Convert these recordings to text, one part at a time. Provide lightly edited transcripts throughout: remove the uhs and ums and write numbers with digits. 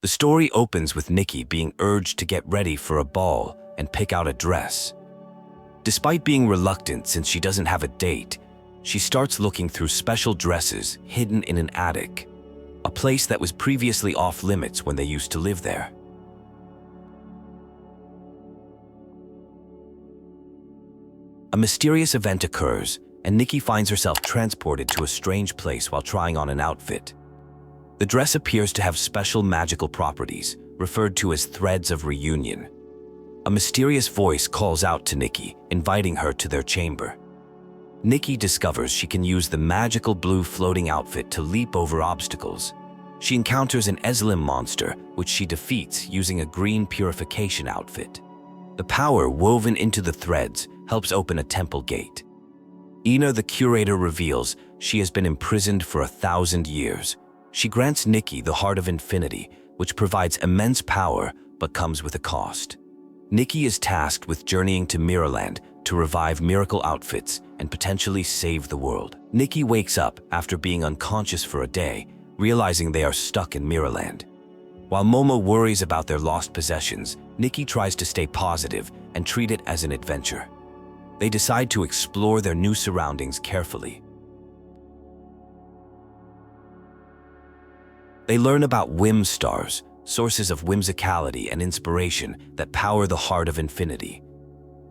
The story opens with Nikki being urged to get ready for a ball and pick out a dress. Despite being reluctant since she doesn't have a date, she starts looking through special dresses hidden in an attic, a place that was previously off limits when they used to live there. A mysterious event occurs, and Nikki finds herself transported to a strange place while trying on an outfit. The dress appears to have special magical properties, referred to as threads of reunion. A mysterious voice calls out to Nikki, inviting her to their chamber. Nikki discovers she can use the magical blue floating outfit to leap over obstacles. She encounters an Eslim monster, which she defeats using a green purification outfit. The power woven into the threads helps open a temple gate. Ina, the curator, reveals she has been imprisoned for 1,000 years. She grants Nikki the Heart of Infinity, which provides immense power but comes with a cost. Nikki is tasked with journeying to Miraland to revive miracle outfits and potentially save the world. Nikki wakes up after being unconscious for a day, realizing they are stuck in Miraland. While Momo worries about their lost possessions, Nikki tries to stay positive and treat it as an adventure. They decide to explore their new surroundings carefully. They learn about Whim Stars, sources of whimsicality and inspiration that power the Heart of Infinity.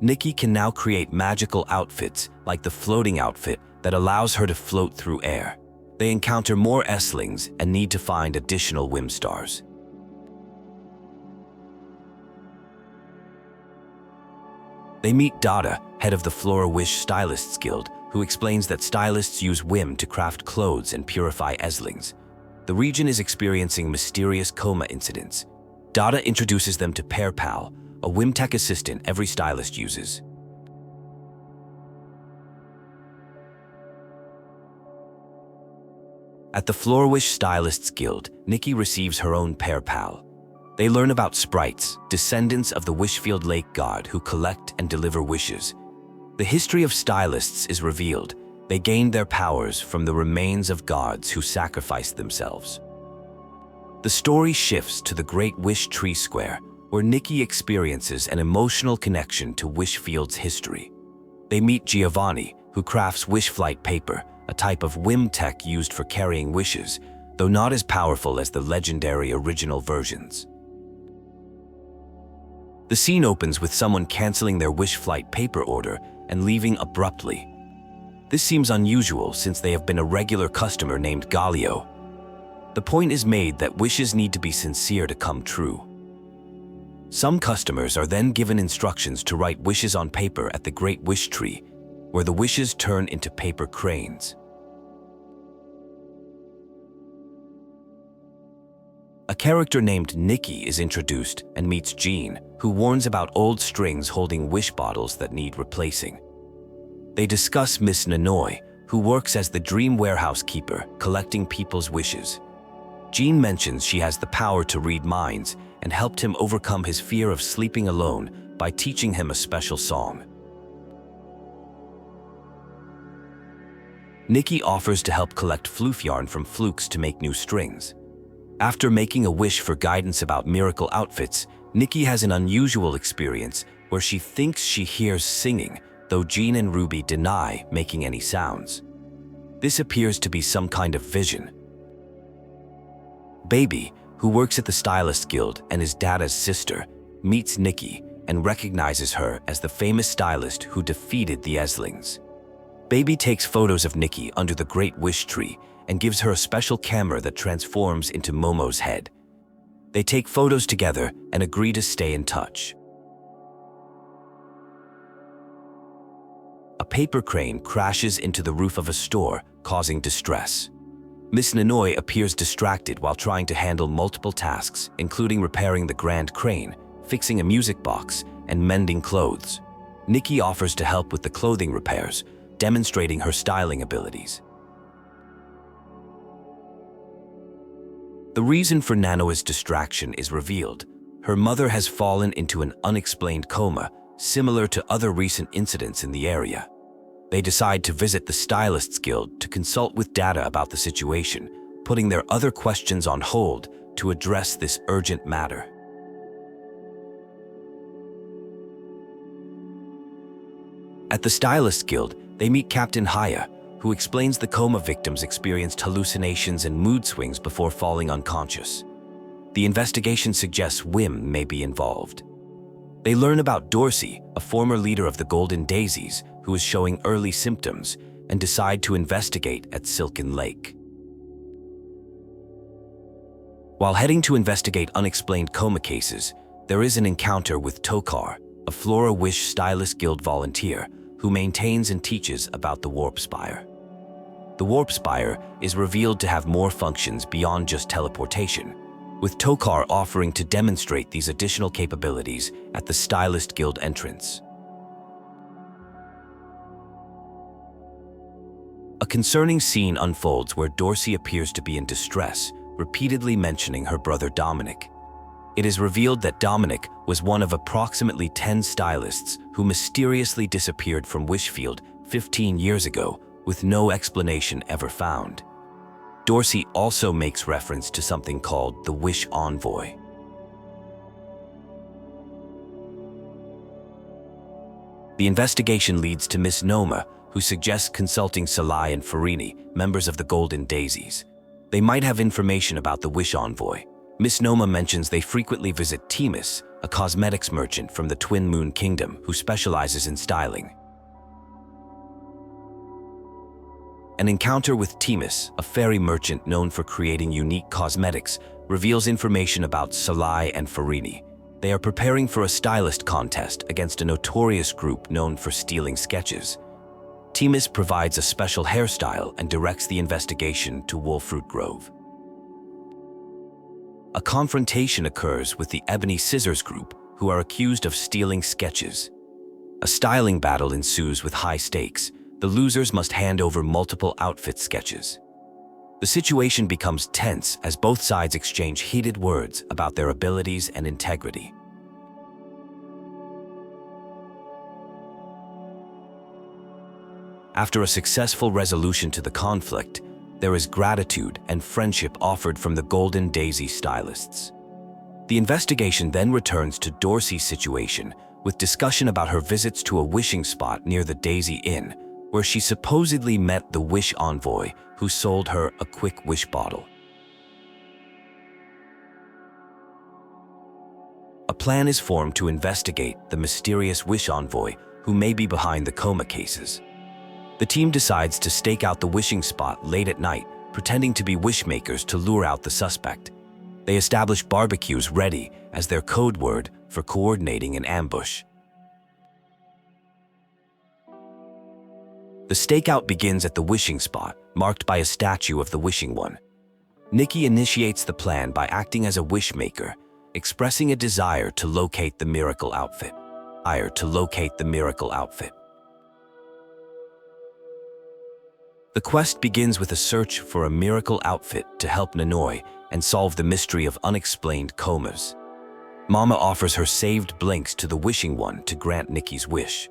Nikki can now create magical outfits like the floating outfit that allows her to float through air. They encounter more Eslings and need to find additional Whim Stars. They meet Dada, head of the Flora Wish Stylists Guild, who explains that stylists use whim to craft clothes and purify Eslings. The region is experiencing mysterious coma incidents. Dada introduces them to Pear Pal, a whim tech assistant every stylist uses. At the Flora Wish Stylists Guild, Nikki receives her own Pear Pal. They learn about sprites, descendants of the Wishfield Lake god who collect and deliver wishes. The history of stylists is revealed. They gained their powers from the remains of gods who sacrificed themselves. The story shifts to the Great Wish Tree Square, where Nikki experiences an emotional connection to Wishfield's history. They meet Giovanni, who crafts wish flight paper, a type of whim tech used for carrying wishes, though not as powerful as the legendary original versions. The scene opens with someone canceling their wish flight paper order and leaving abruptly. This seems unusual since they have been a regular customer named Galio. The point is made that wishes need to be sincere to come true. Some customers are then given instructions to write wishes on paper at the Great Wish Tree, where the wishes turn into paper cranes. A character named Nikki is introduced and meets Jean, who warns about old strings holding wish bottles that need replacing. They discuss Miss Nanoy, who works as the dream warehouse keeper, collecting people's wishes. Jean mentions she has the power to read minds and helped him overcome his fear of sleeping alone by teaching him a special song. Nikki offers to help collect floof yarn from flukes to make new strings. After making a wish for guidance about miracle outfits, Nikki has an unusual experience where she thinks she hears singing, though Jean and Ruby deny making any sounds. This appears to be some kind of vision. Baby, who works at the Stylists Guild and is Dada's sister, meets Nikki and recognizes her as the famous stylist who defeated the Eslings. Baby takes photos of Nikki under the Great Wish Tree and gives her a special camera that transforms into Momo's head. They take photos together and agree to stay in touch. A paper crane crashes into the roof of a store, causing distress. Miss Nanoy appears distracted while trying to handle multiple tasks, including repairing the grand crane, fixing a music box, and mending clothes. Nikki offers to help with the clothing repairs, demonstrating her styling abilities. The reason for Nano's distraction is revealed. Her mother has fallen into an unexplained coma, similar to other recent incidents in the area. They decide to visit the Stylists Guild to consult with Dada about the situation, putting their other questions on hold to address this urgent matter. At the Stylists Guild, they meet Captain Haya, who explains the coma victims experienced hallucinations and mood swings before falling unconscious. The investigation suggests Whim may be involved. They learn about Dorsey, a former leader of the Golden Daisies, who is showing early symptoms, and decide to investigate at Silken Lake. While heading to investigate unexplained coma cases, there is an encounter with Tokar, a Flora Wish Stylist Guild volunteer, who maintains and teaches about the Warp Spire. The Warp Spire is revealed to have more functions beyond just teleportation, with Tokar offering to demonstrate these additional capabilities at the Stylist Guild entrance. A concerning scene unfolds where Dorsey appears to be in distress, repeatedly mentioning her brother Dominic. It is revealed that Dominic was one of approximately 10 stylists who mysteriously disappeared from Wishfield 15 years ago, with no explanation ever found. Dorsey also makes reference to something called the Wish Envoy. The investigation leads to Miss Noma, who suggests consulting Salai and Farini, members of the Golden Daisies. They might have information about the Wish Envoy. Miss Noma mentions they frequently visit Timus, a cosmetics merchant from the Twin Moon Kingdom who specializes in styling. An encounter with Timus, a fairy merchant known for creating unique cosmetics, reveals information about Salai and Farini. They are preparing for a stylist contest against a notorious group known for stealing sketches. Timus provides a special hairstyle and directs the investigation to Wolfruit Grove. A confrontation occurs with the Ebony Scissors group, who are accused of stealing sketches. A styling battle ensues with high stakes. The losers must hand over multiple outfit sketches. The situation becomes tense as both sides exchange heated words about their abilities and integrity. After a successful resolution to the conflict, there is gratitude and friendship offered from the Golden Daisy stylists. The investigation then returns to Dorsey's situation, with discussion about her visits to a wishing spot near the Daisy Inn, where she supposedly met the Wish Envoy, who sold her a quick wish bottle. A plan is formed to investigate the mysterious Wish Envoy, who may be behind the coma cases. The team decides to stake out the wishing spot late at night, pretending to be wishmakers to lure out the suspect. They establish barbecues ready as their code word for coordinating an ambush. The stakeout begins at the wishing spot, marked by a statue of the Wishing One. Nikki initiates the plan by acting as a wishmaker, expressing a desire to locate the miracle outfit. The quest begins with a search for a miracle outfit to help Nanoi and solve the mystery of unexplained comas. Mama offers her saved blinks to the Wishing One to grant Nikki's wish.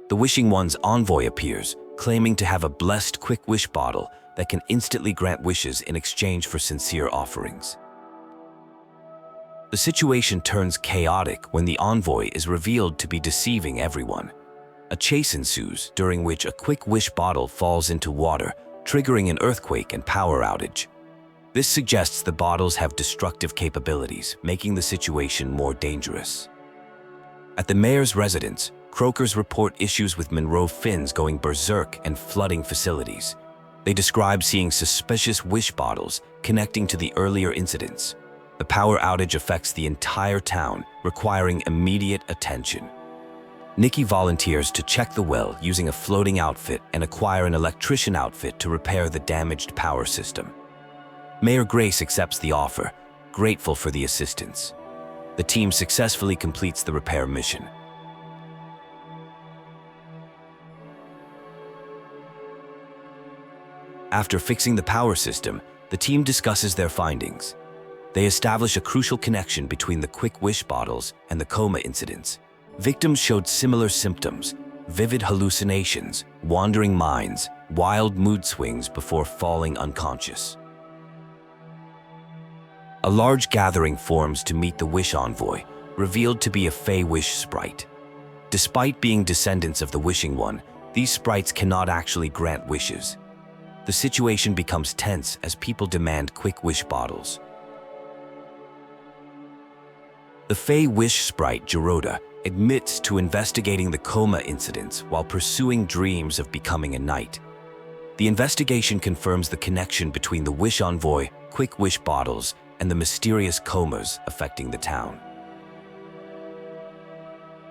The Wishing One's envoy appears, claiming to have a blessed quick wish bottle that can instantly grant wishes in exchange for sincere offerings. The situation turns chaotic when the envoy is revealed to be deceiving everyone. A chase ensues, during which a quick wish bottle falls into water, triggering an earthquake and power outage. This suggests the bottles have destructive capabilities, making the situation more dangerous. At the mayor's residence, Croakers report issues with Monroe Finns going berserk and flooding facilities. They describe seeing suspicious wish bottles connecting to the earlier incidents. The power outage affects the entire town, requiring immediate attention. Nikki volunteers to check the well using a floating outfit and acquire an electrician outfit to repair the damaged power system. Mayor Grace accepts the offer, grateful for the assistance. The team successfully completes the repair mission. After fixing the power system, the team discusses their findings. They establish a crucial connection between the quick wish bottles and the coma incidents. Victims showed similar symptoms: vivid hallucinations, wandering minds, wild mood swings before falling unconscious. A large gathering forms to meet the Wish Envoy, revealed to be a Fey Wish sprite. Despite being descendants of the Wishing One, these sprites cannot actually grant wishes. The situation becomes tense as people demand quick wish bottles. The Fey Wish sprite Curator admits to investigating the coma incidents while pursuing dreams of becoming a knight. The investigation confirms the connection between the Wish Envoy, quick wish bottles, and the mysterious comas affecting the town.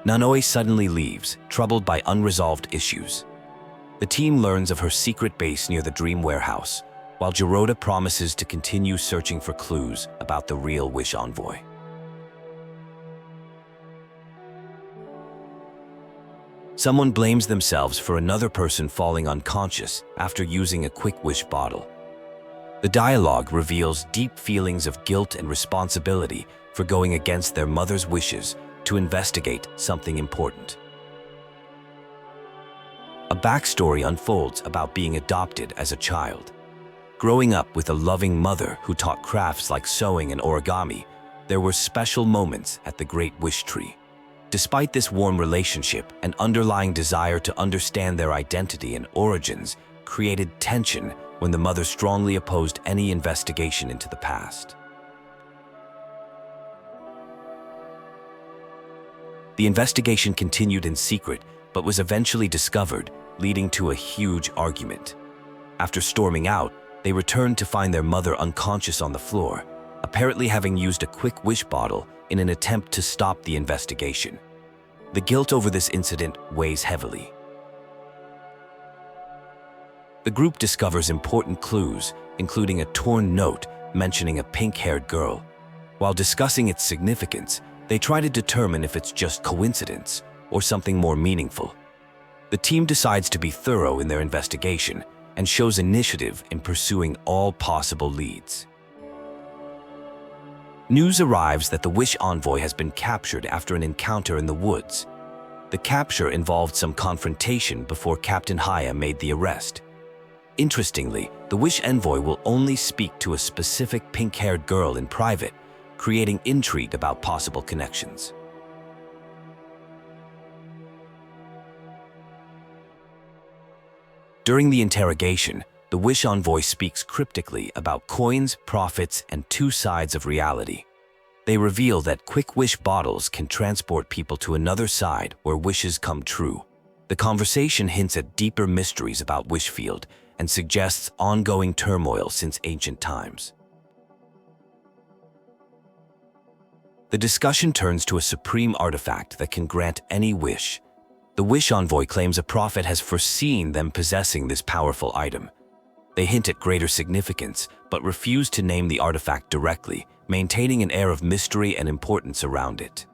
Nanoi suddenly leaves, troubled by unresolved issues. The team learns of her secret base near the Dream Warehouse, while Curator promises to continue searching for clues about the real Wish Envoy. Someone blames themselves for another person falling unconscious after using a quick wish bottle. The dialogue reveals deep feelings of guilt and responsibility for going against their mother's wishes to investigate something important. A backstory unfolds about being adopted as a child. Growing up with a loving mother who taught crafts like sewing and origami, there were special moments at the Great Wish Tree. Despite this warm relationship, an underlying desire to understand their identity and origins created tension when the mother strongly opposed any investigation into the past. The investigation continued in secret, but was eventually discovered, leading to a huge argument. After storming out, they returned to find their mother unconscious on the floor, apparently having used a quick wish bottle in an attempt to stop the investigation. The guilt over this incident weighs heavily. The group discovers important clues, including a torn note mentioning a pink-haired girl. While discussing its significance, they try to determine if it's just coincidence or something more meaningful. The team decides to be thorough in their investigation and shows initiative in pursuing all possible leads. News arrives that the Wish Envoy has been captured after an encounter in the woods. The capture involved some confrontation before Captain Haya made the arrest. Interestingly, the Wish Envoy will only speak to a specific pink-haired girl in private, creating intrigue about possible connections. During the interrogation, the Wish Envoy speaks cryptically about coins, profits, and two sides of reality. They reveal that quick wish bottles can transport people to another side where wishes come true. The conversation hints at deeper mysteries about Wishfield and suggests ongoing turmoil since ancient times. The discussion turns to a supreme artifact that can grant any wish. The Wish Envoy claims a prophet has foreseen them possessing this powerful item. They hint at greater significance, but refuse to name the artifact directly, maintaining an air of mystery and importance around it.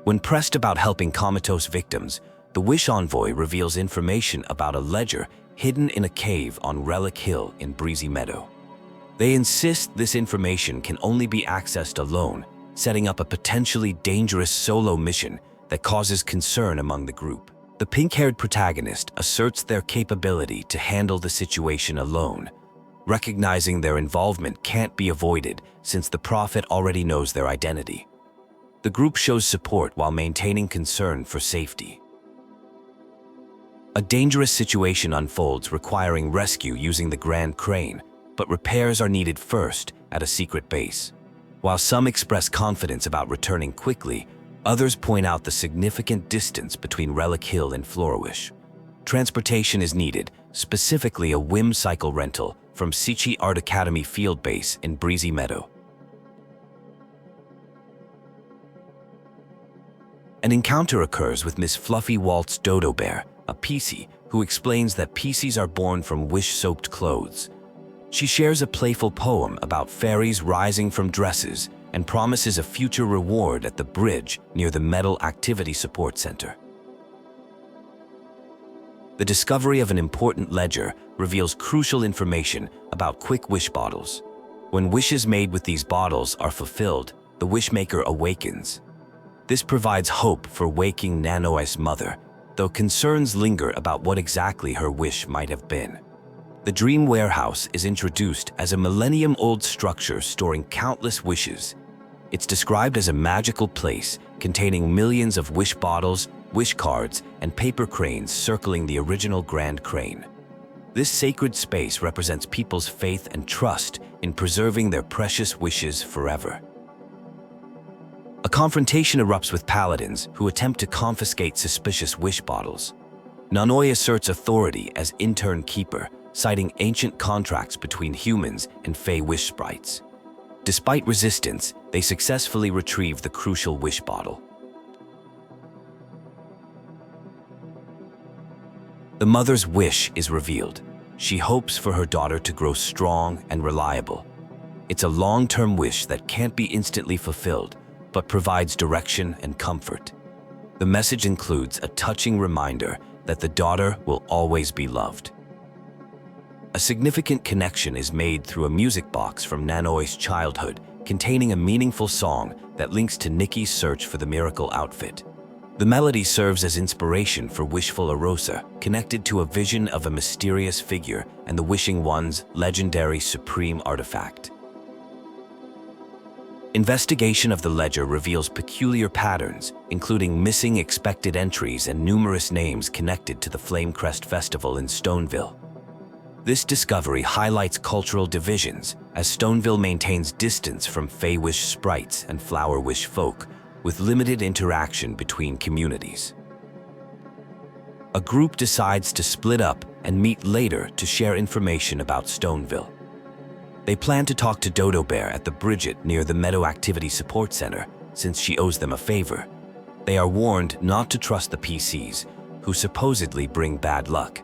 When pressed about helping comatose victims, the Wish Envoy reveals information about a ledger hidden in a cave on Relic Hill in Breezy Meadow. They insist this information can only be accessed alone, setting up a potentially dangerous solo mission that causes concern among the group. The pink-haired protagonist asserts their capability to handle the situation alone, recognizing their involvement can't be avoided since the prophet already knows their identity. The group shows support while maintaining concern for safety. A dangerous situation unfolds requiring rescue using the Grand Crane, but repairs are needed first at a secret base. While some express confidence about returning quickly, others point out the significant distance between Relic Hill and Flora. Transportation is needed, specifically a Whim cycle rental from Sichi Art Academy Field Base in Breezy Meadow. An encounter occurs with Miss Fluffy Waltz Dodo Bear, a PC, who explains that PCs are born from wish-soaked clothes. She shares a playful poem about fairies rising from dresses and promises a future reward at the bridge near the Metal Activity Support Center. The discovery of an important ledger reveals crucial information about quick wish bottles. When wishes made with these bottles are fulfilled, the wishmaker awakens. This provides hope for waking Nanoi's mother, though concerns linger about what exactly her wish might have been. The Dream Warehouse is introduced as a millennium-old structure storing countless wishes. It's described as a magical place containing millions of wish bottles, wish cards, and paper cranes circling the original Grand Crane. This sacred space represents people's faith and trust in preserving their precious wishes forever. A confrontation erupts with paladins who attempt to confiscate suspicious wish bottles. Nanoi asserts authority as intern keeper, citing ancient contracts between humans and fey wish sprites. Despite resistance, they successfully retrieve the crucial wish bottle. The mother's wish is revealed. She hopes for her daughter to grow strong and reliable. It's a long-term wish that can't be instantly fulfilled, but provides direction and comfort. The message includes a touching reminder that the daughter will always be loved. A significant connection is made through a music box from Nanoi's childhood, containing a meaningful song that links to Nikki's search for the miracle outfit. The melody serves as inspiration for Wishful Arosa, connected to a vision of a mysterious figure and the Wishing One's legendary supreme artifact. Investigation of the ledger reveals peculiar patterns, including missing expected entries and numerous names connected to the Flamecrest Festival in Stoneville. This discovery highlights cultural divisions, as Stoneville maintains distance from Fey Wish sprites and Flower Wish folk, with limited interaction between communities. A group decides to split up and meet later to share information about Stoneville. They plan to talk to Dodo Bear at the Bridget near the Meadow Activity Support Center, since she owes them a favor. They are warned not to trust the PCs, who supposedly bring bad luck.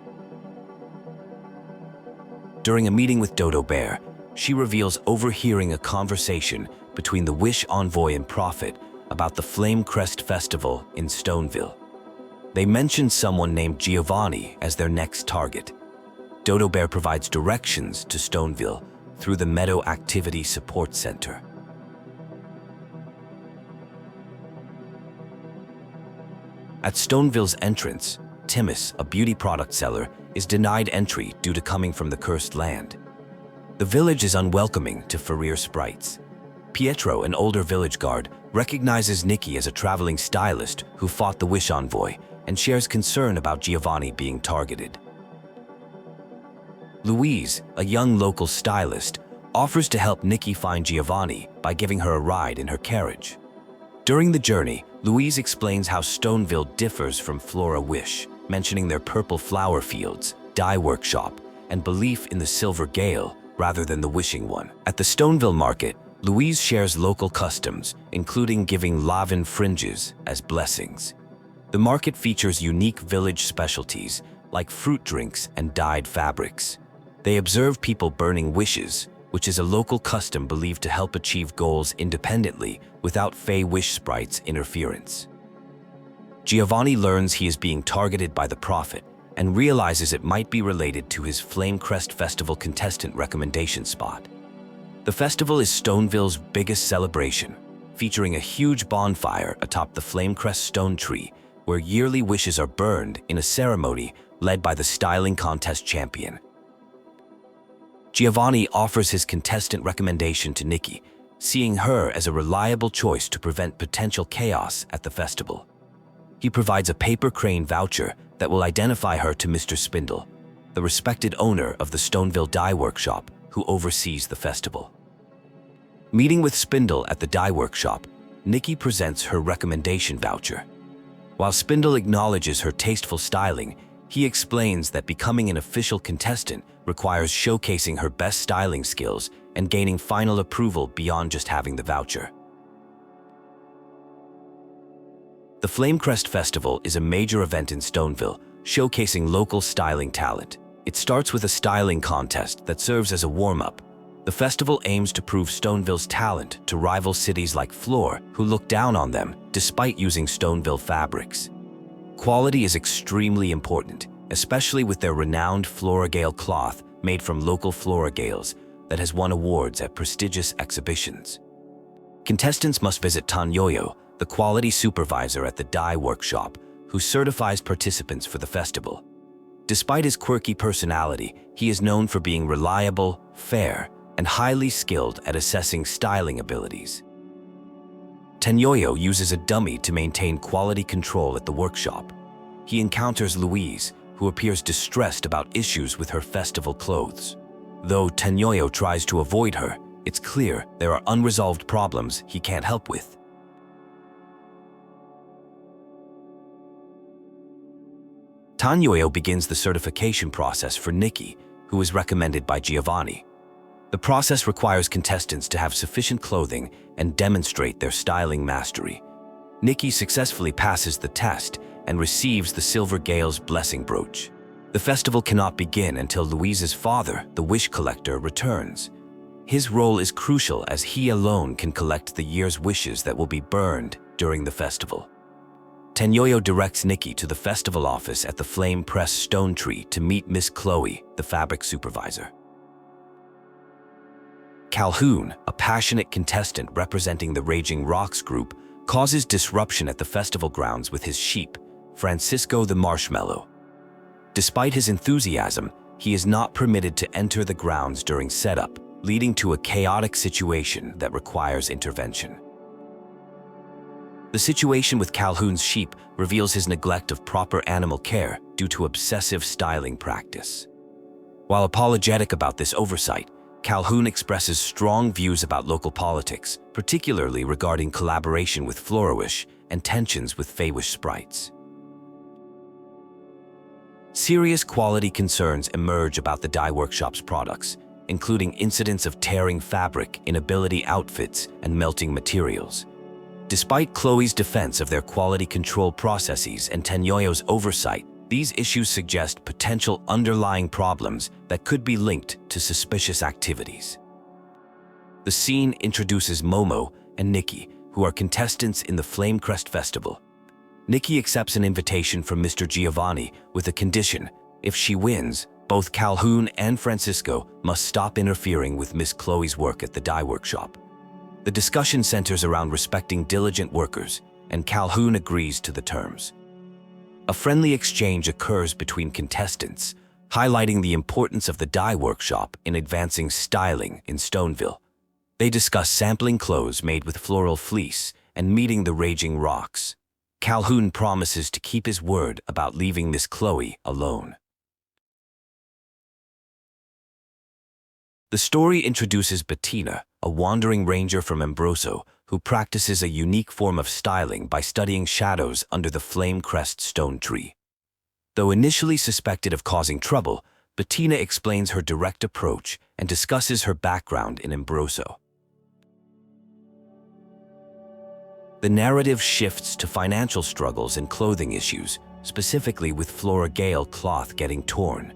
During a meeting with Dodo Bear, she reveals overhearing a conversation between the Wish Envoy and Prophet about the Flamecrest Festival in Stoneville. They mention someone named Giovanni as their next target. Dodo Bear provides directions to Stoneville through the Meadow Activity Support Center. At Stoneville's entrance, Timus, a beauty product seller, is denied entry due to coming from the cursed land. The village is unwelcoming to Farir sprites. Pietro, an older village guard, recognizes Nikki as a traveling stylist who fought the Wish Envoy and shares concern about Giovanni being targeted. Louise, a young local stylist, offers to help Nikki find Giovanni by giving her a ride in her carriage. During the journey, Louise explains how Stoneville differs from Flora Wish, mentioning their purple flower fields, dye workshop, and belief in the Silver Gale rather than the Wishing One. At the Stoneville market, Louise shares local customs, including giving laven fringes as blessings. The market features unique village specialties like fruit drinks and dyed fabrics. They observe people burning wishes, which is a local custom believed to help achieve goals independently without Fey Wish sprites' interference. Giovanni learns he is being targeted by the Prophet and realizes it might be related to his Flamecrest Festival Contestant Recommendation spot. The festival is Stoneville's biggest celebration, featuring a huge bonfire atop the Flamecrest stone tree, where yearly wishes are burned in a ceremony led by the styling contest champion. Giovanni offers his contestant recommendation to Nikki, seeing her as a reliable choice to prevent potential chaos at the festival. He provides a paper crane voucher that will identify her to Mr. Spindle, the respected owner of the Stoneville Dye Workshop who oversees the festival. Meeting with Spindle at the dye workshop, Nikki presents her recommendation voucher. While Spindle acknowledges her tasteful styling, he explains that becoming an official contestant requires showcasing her best styling skills and gaining final approval beyond just having the voucher. The Flamecrest Festival is a major event in Stoneville, showcasing local styling talent. It starts with a styling contest that serves as a warm-up. The festival aims to prove Stoneville's talent to rival cities like Flora, who look down on them despite using Stoneville fabrics. Quality is extremely important, especially with their renowned Flora Gale cloth made from local Flora Gales that has won awards at prestigious exhibitions. Contestants must visit Tanyoyo, the quality supervisor at the dye workshop, who certifies participants for the festival. Despite his quirky personality, he is known for being reliable, fair, and highly skilled at assessing styling abilities. Tenyoyo uses a dummy to maintain quality control at the workshop. He encounters Louise, who appears distressed about issues with her festival clothes. Though Tenyoyo tries to avoid her, it's clear there are unresolved problems he can't help with. Tenyoyo begins the certification process for Nikki, who is recommended by Giovanni. The process requires contestants to have sufficient clothing and demonstrate their styling mastery. Nikki successfully passes the test and receives the Silver Gale's blessing brooch. The festival cannot begin until Louise's father, the Wish Collector, returns. His role is crucial as he alone can collect the year's wishes that will be burned during the festival. Tenyoyo directs Nikki to the festival office at the Flame Press Stone Tree to meet Miss Chloe, the fabric supervisor. Calhoun, a passionate contestant representing the Raging Rocks group, causes disruption at the festival grounds with his sheep, Francisco the Marshmallow. Despite his enthusiasm, he is not permitted to enter the grounds during setup, leading to a chaotic situation that requires intervention. The situation with Calhoun's sheep reveals his neglect of proper animal care due to obsessive styling practice. While apologetic about this oversight, Calhoun expresses strong views about local politics, particularly regarding collaboration with Florawish and tensions with Feywish sprites. Serious quality concerns emerge about the dye workshop's products, including incidents of tearing fabric, inability outfits, and melting materials. Despite Chloe's defense of their quality control processes and Tenyoyo's oversight, these issues suggest potential underlying problems that could be linked to suspicious activities. The scene introduces Momo and Nikki, who are contestants in the Flamecrest Festival. Nikki accepts an invitation from Mr. Giovanni with a condition: if she wins, both Calhoun and Francisco must stop interfering with Miss Chloe's work at the dye workshop. The discussion centers around respecting diligent workers, and Calhoun agrees to the terms. A friendly exchange occurs between contestants, highlighting the importance of the dye workshop in advancing styling in Stoneville. They discuss sampling clothes made with floral fleece and meeting the Raging Rocks. Calhoun promises to keep his word about leaving Miss Chloe alone. The story introduces Bettina, a wandering ranger from Ambroso, who practices a unique form of styling by studying shadows under the Flamecrest stone tree. Though initially suspected of causing trouble, Bettina explains her direct approach and discusses her background in Ambroso. The narrative shifts to financial struggles and clothing issues, specifically with Flora Gale cloth getting torn.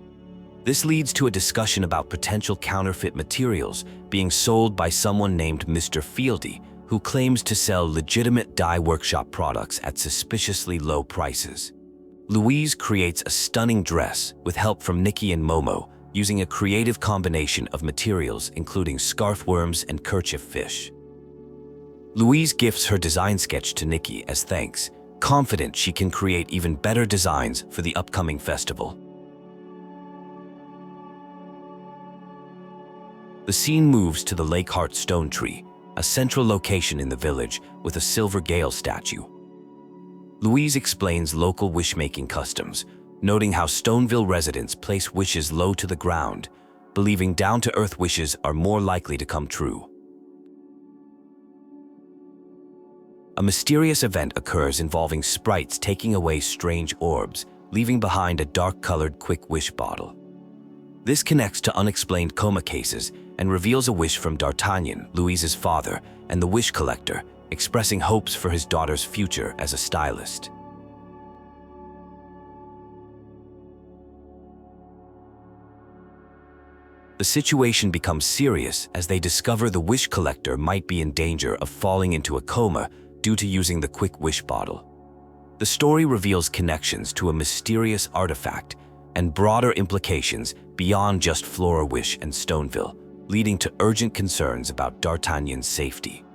This leads to a discussion about potential counterfeit materials being sold by someone named Mr. Fieldy, who claims to sell legitimate dye workshop products at suspiciously low prices. Louise creates a stunning dress with help from Nikki and Momo, using a creative combination of materials including scarf worms and kerchief fish. Louise gifts her design sketch to Nikki as thanks, confident she can create even better designs for the upcoming festival. The scene moves to the Lakeheart Stone Tree, a central location in the village with a Silver Gale statue. Louise explains local wish-making customs, noting how Stoneville residents place wishes low to the ground, believing down-to-earth wishes are more likely to come true. A mysterious event occurs involving sprites taking away strange orbs, leaving behind a dark-colored quick wish bottle. This connects to Unexplained Coma cases and reveals a wish from D'Artagnan, Louise's father, and the Wish Collector, expressing hopes for his daughter's future as a stylist. The situation becomes serious as they discover the Wish Collector might be in danger of falling into a coma due to using the quick wish bottle. The story reveals connections to a mysterious artifact and broader implications beyond just Flora Wish and Stoneville, leading to urgent concerns about D'Artagnan's safety.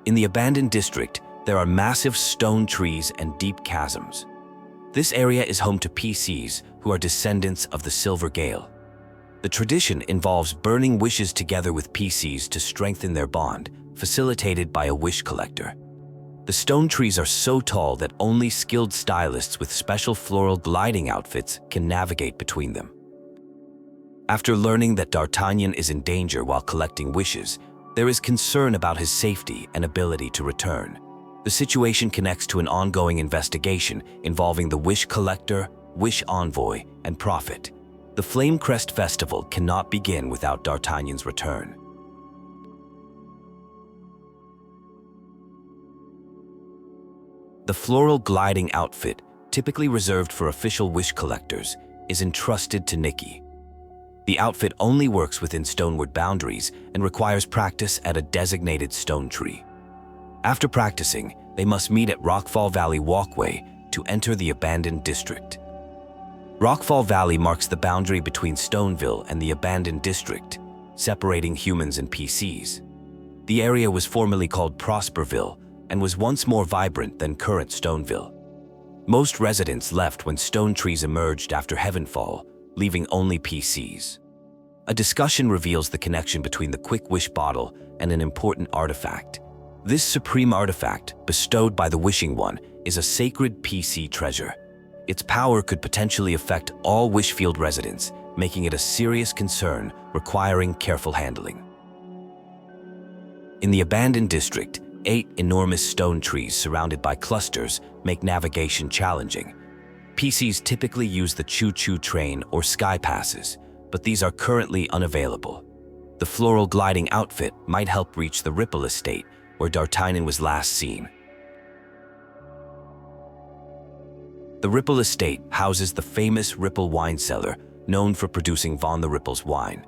In the abandoned district, there are massive stone trees and deep chasms. This area is home to PCs who are descendants of the Silver Gale. The tradition involves burning wishes together with PCs to strengthen their bond, facilitated by a wish collector. The stone trees are so tall that only skilled stylists with special floral gliding outfits can navigate between them. After learning that D'Artagnan is in danger while collecting wishes, there is concern about his safety and ability to return. The situation connects to an ongoing investigation involving the Wish Collector, Wish Envoy, and Prophet. The Flame Crest Festival cannot begin without D'Artagnan's return. The floral gliding outfit, typically reserved for official wish collectors, is entrusted to Nikki. The outfit only works within Stonewood boundaries and requires practice at a designated stone tree. After practicing, they must meet at Rockfall Valley Walkway to enter the abandoned district. Rockfall Valley marks the boundary between Stoneville and the abandoned district, separating humans and PCs. The area was formerly called Prosperville and was once more vibrant than current Stoneville. Most residents left when stone trees emerged after Heavenfall, leaving only PCs. A discussion reveals the connection between the Quick Wish bottle and an important artifact. This supreme artifact, bestowed by the Wishing One, is a sacred PC treasure. Its power could potentially affect all Wishfield residents, making it a serious concern requiring careful handling. In the abandoned district, 8 enormous stone trees surrounded by clusters make navigation challenging. PCs typically use the choo-choo train or sky passes, but these are currently unavailable. The floral gliding outfit might help reach the Ripple Estate, where D'Artagnan was last seen. The Ripple Estate houses the famous Ripple wine cellar, known for producing Von the Ripple's wine.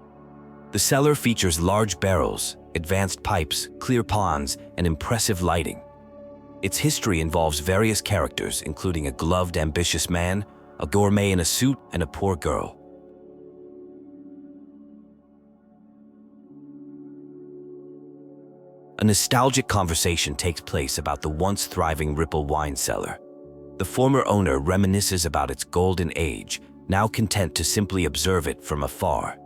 The cellar features large barrels, advanced pipes, clear ponds, and impressive lighting. Its history involves various characters, including a gloved, ambitious man, a gourmet in a suit, and a poor girl. A nostalgic conversation takes place about the once thriving Ripple wine cellar. The former owner reminisces about its golden age, now content to simply observe it from afar.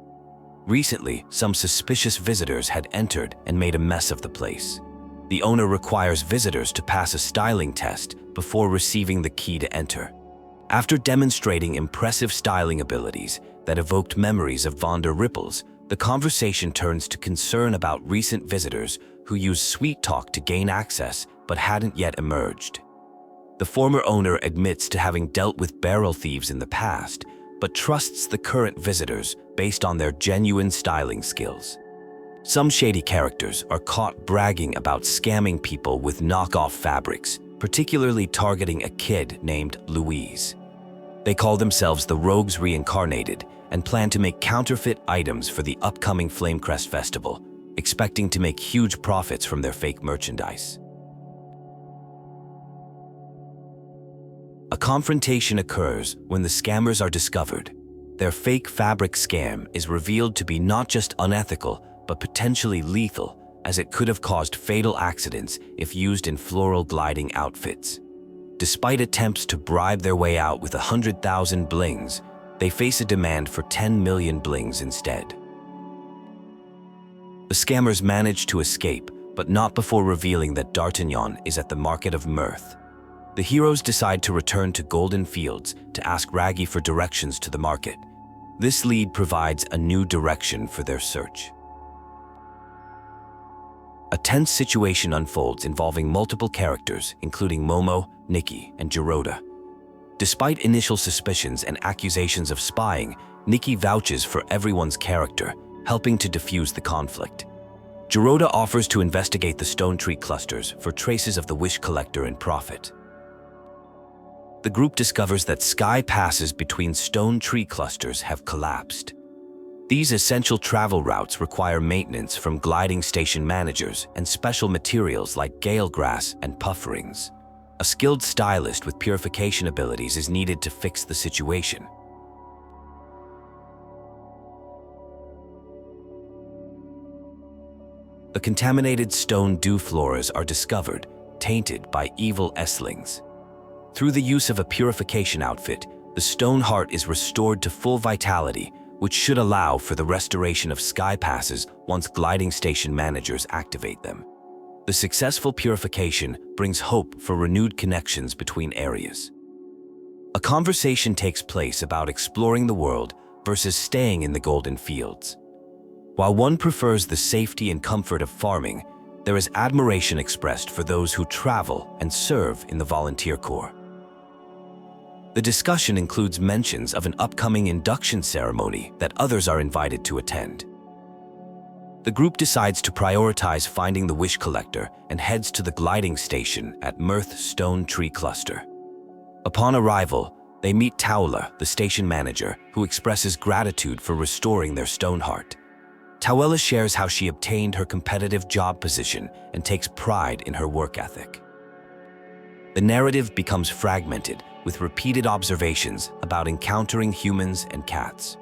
Recently, some suspicious visitors had entered and made a mess of the place. The owner requires visitors to pass a styling test before receiving the key to enter. After demonstrating impressive styling abilities that evoked memories of Von der Ripples, the conversation turns to concern about recent visitors who used sweet talk to gain access but hadn't yet emerged. The former owner admits to having dealt with barrel thieves in the past, but trusts the current visitors based on their genuine styling skills. Some shady characters are caught bragging about scamming people with knockoff fabrics, particularly targeting a kid named Louise. They call themselves the Rogues Reincarnated and plan to make counterfeit items for the upcoming Flamecrest Festival, expecting to make huge profits from their fake merchandise. A confrontation occurs when the scammers are discovered. Their fake fabric scam is revealed to be not just unethical, but potentially lethal, as it could have caused fatal accidents if used in floral gliding outfits. Despite attempts to bribe their way out with 100,000 blings, they face a demand for 10 million blings instead. The scammers manage to escape, but not before revealing that D'Artagnan is at the Market of Mirth. The heroes decide to return to Golden Fields to ask Raggy for directions to the market. This lead provides a new direction for their search. A tense situation unfolds involving multiple characters, including Momo, Nikki, and Giovanni. Despite initial suspicions and accusations of spying, Nikki vouches for everyone's character, helping to defuse the conflict. Giovanni offers to investigate the stone tree clusters for traces of the Wish Collector and Prophet. The group discovers that sky passes between stone tree clusters have collapsed. These essential travel routes require maintenance from gliding station managers and special materials like gale grass and puff rings. A skilled stylist with purification abilities is needed to fix the situation. The contaminated stone dew floras are discovered, tainted by evil esslings. Through the use of a purification outfit, the stone heart is restored to full vitality, which should allow for the restoration of sky passes once gliding station managers activate them. The successful purification brings hope for renewed connections between areas. A conversation takes place about exploring the world versus staying in the golden fields. While one prefers the safety and comfort of farming, there is admiration expressed for those who travel and serve in the volunteer corps. The discussion includes mentions of an upcoming induction ceremony that others are invited to attend. The group decides to prioritize finding the wish collector and heads to the gliding station at Mirth Stone Tree Cluster. Upon arrival, they meet Taula, the station manager, who expresses gratitude for restoring their stone heart. Taula shares how she obtained her competitive job position and takes pride in her work ethic. The narrative becomes fragmented, with repeated observations about encountering humans and cats.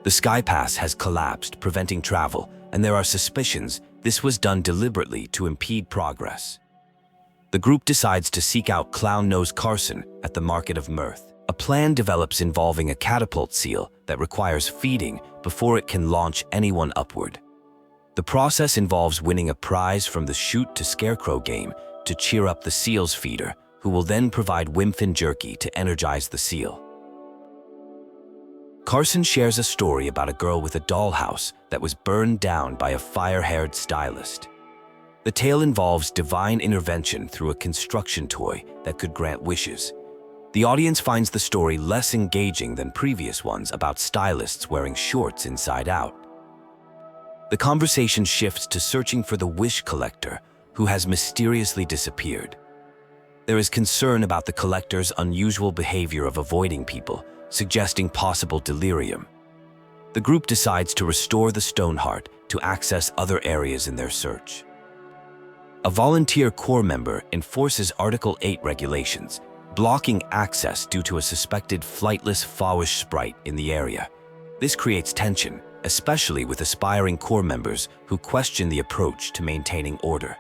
The sky pass has collapsed, preventing travel, and there are suspicions this was done deliberately to impede progress. The group decides to seek out Clown Nose Carson at the Market of Mirth. A plan develops involving a catapult seal that requires feeding before it can launch anyone upward. The process involves winning a prize from the Shoot to Scarecrow game to cheer up the seal's feeder, who will then provide Wimpfin jerky to energize the seal. Carson shares a story about a girl with a dollhouse that was burned down by a fire-haired stylist. The tale involves divine intervention through a construction toy that could grant wishes. The audience finds the story less engaging than previous ones about stylists wearing shorts inside out. The conversation shifts to searching for the wish collector, who has mysteriously disappeared. There is concern about the collector's unusual behavior of avoiding people, suggesting possible delirium. The group decides to restore the stone heart to access other areas in their search. A volunteer corps member enforces Article 8 regulations, blocking access due to a suspected flightless Fawish sprite in the area. This creates tension, especially with aspiring corps members who question the approach to maintaining order.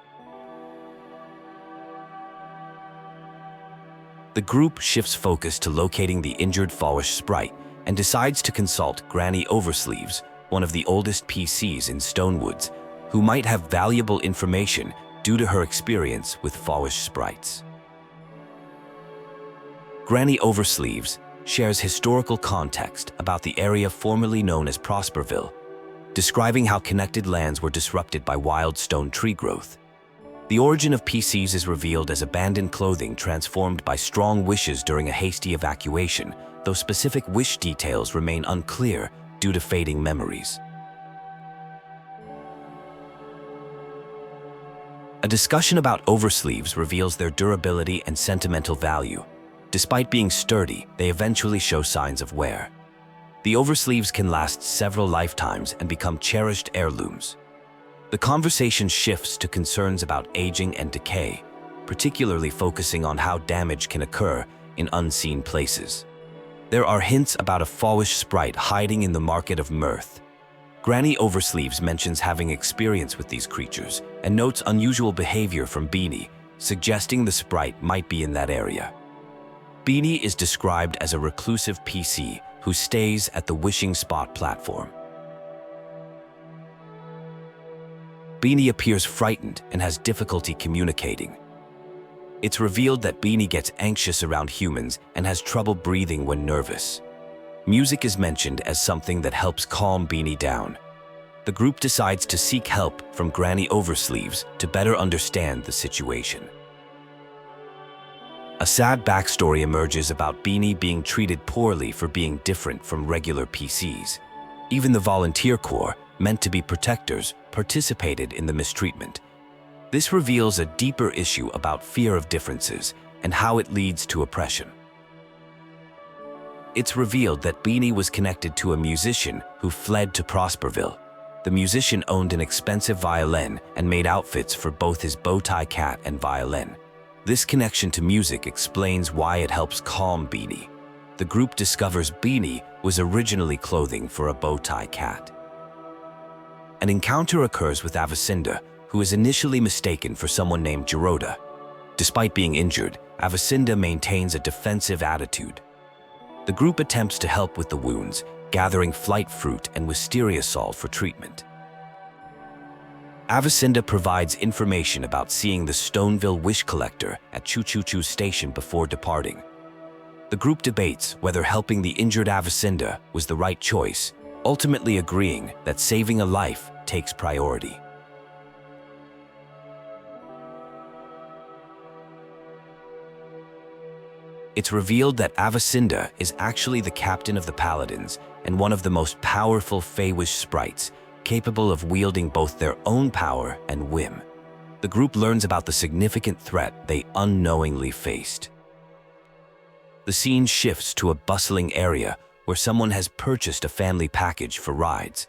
The group shifts focus to locating the injured Fawish sprite and decides to consult Granny Oversleeves, one of the oldest PCs in Stonewoods, who might have valuable information due to her experience with Fawish sprites. Granny Oversleeves shares historical context about the area formerly known as Prosperville, describing how connected lands were disrupted by wild stone tree growth. The origin of PCs is revealed as abandoned clothing transformed by strong wishes during a hasty evacuation, though specific wish details remain unclear due to fading memories. A discussion about oversleeves reveals their durability and sentimental value. Despite being sturdy, they eventually show signs of wear. The oversleeves can last several lifetimes and become cherished heirlooms. The conversation shifts to concerns about aging and decay, particularly focusing on how damage can occur in unseen places. There are hints about a Fawish sprite hiding in the Market of Mirth. Granny Oversleeves mentions having experience with these creatures and notes unusual behavior from Beanie, suggesting the sprite might be in that area. Beanie is described as a reclusive PC who stays at the Wishing Spot platform. Beanie appears frightened and has difficulty communicating. It's revealed that Beanie gets anxious around humans and has trouble breathing when nervous. Music is mentioned as something that helps calm Beanie down. The group decides to seek help from Granny Oversleeves to better understand the situation. A sad backstory emerges about Beanie being treated poorly for being different from regular PCs. Even the volunteer corps, meant to be protectors, participated in the mistreatment. This reveals a deeper issue about fear of differences and how it leads to oppression. It's revealed that Beanie was connected to a musician who fled to Prosperville. The musician owned an expensive violin and made outfits for both his bowtie cat and violin. This connection to music explains why it helps calm Beanie. The group discovers Beanie was originally clothing for a bowtie cat. An encounter occurs with Avacinda, who is initially mistaken for someone named Geroda. Despite being injured, Avicenda maintains a defensive attitude. The group attempts to help with the wounds, gathering flight fruit and wisteria salt for treatment. Avicenda provides information about seeing the Stoneville Wish Collector at Choo-Choo-Choo's station before departing. The group debates whether helping the injured Avicenda was the right choice, ultimately agreeing that saving a life takes priority. It's revealed that Avicenda is actually the captain of the Paladins and one of the most powerful Feywish sprites, capable of wielding both their own power and whim. The group learns about the significant threat they unknowingly faced. The scene shifts to a bustling area where someone has purchased a family package for rides.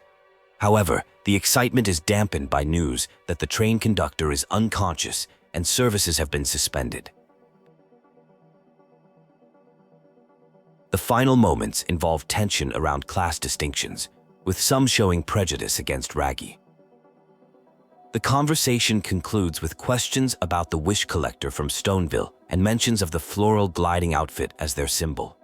However, the excitement is dampened by news that the train conductor is unconscious and services have been suspended. The final moments involve tension around class distinctions, with some showing prejudice against Raggy. The conversation concludes with questions about the Wish Collector from Stoneville and mentions of the floral gliding outfit as their symbol.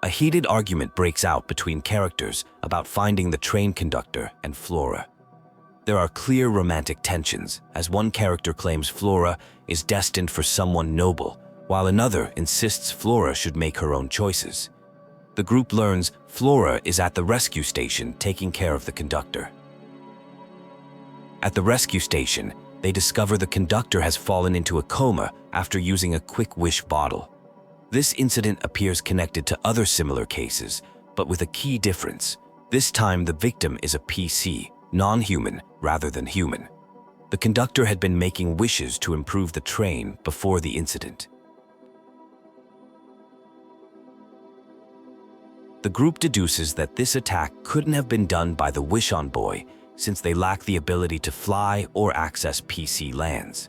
A heated argument breaks out between characters about finding the train conductor and Flora. There are clear romantic tensions, as one character claims Flora is destined for someone noble, while another insists Flora should make her own choices. The group learns Flora is at the rescue station taking care of the conductor. At the rescue station, they discover the conductor has fallen into a coma after using a quick wish bottle. This incident appears connected to other similar cases, but with a key difference. This time the victim is a PC, non-human rather than human. The conductor had been making wishes to improve the train before the incident. The group deduces that this attack couldn't have been done by the Wish Envoy, since they lack the ability to fly or access PC lands.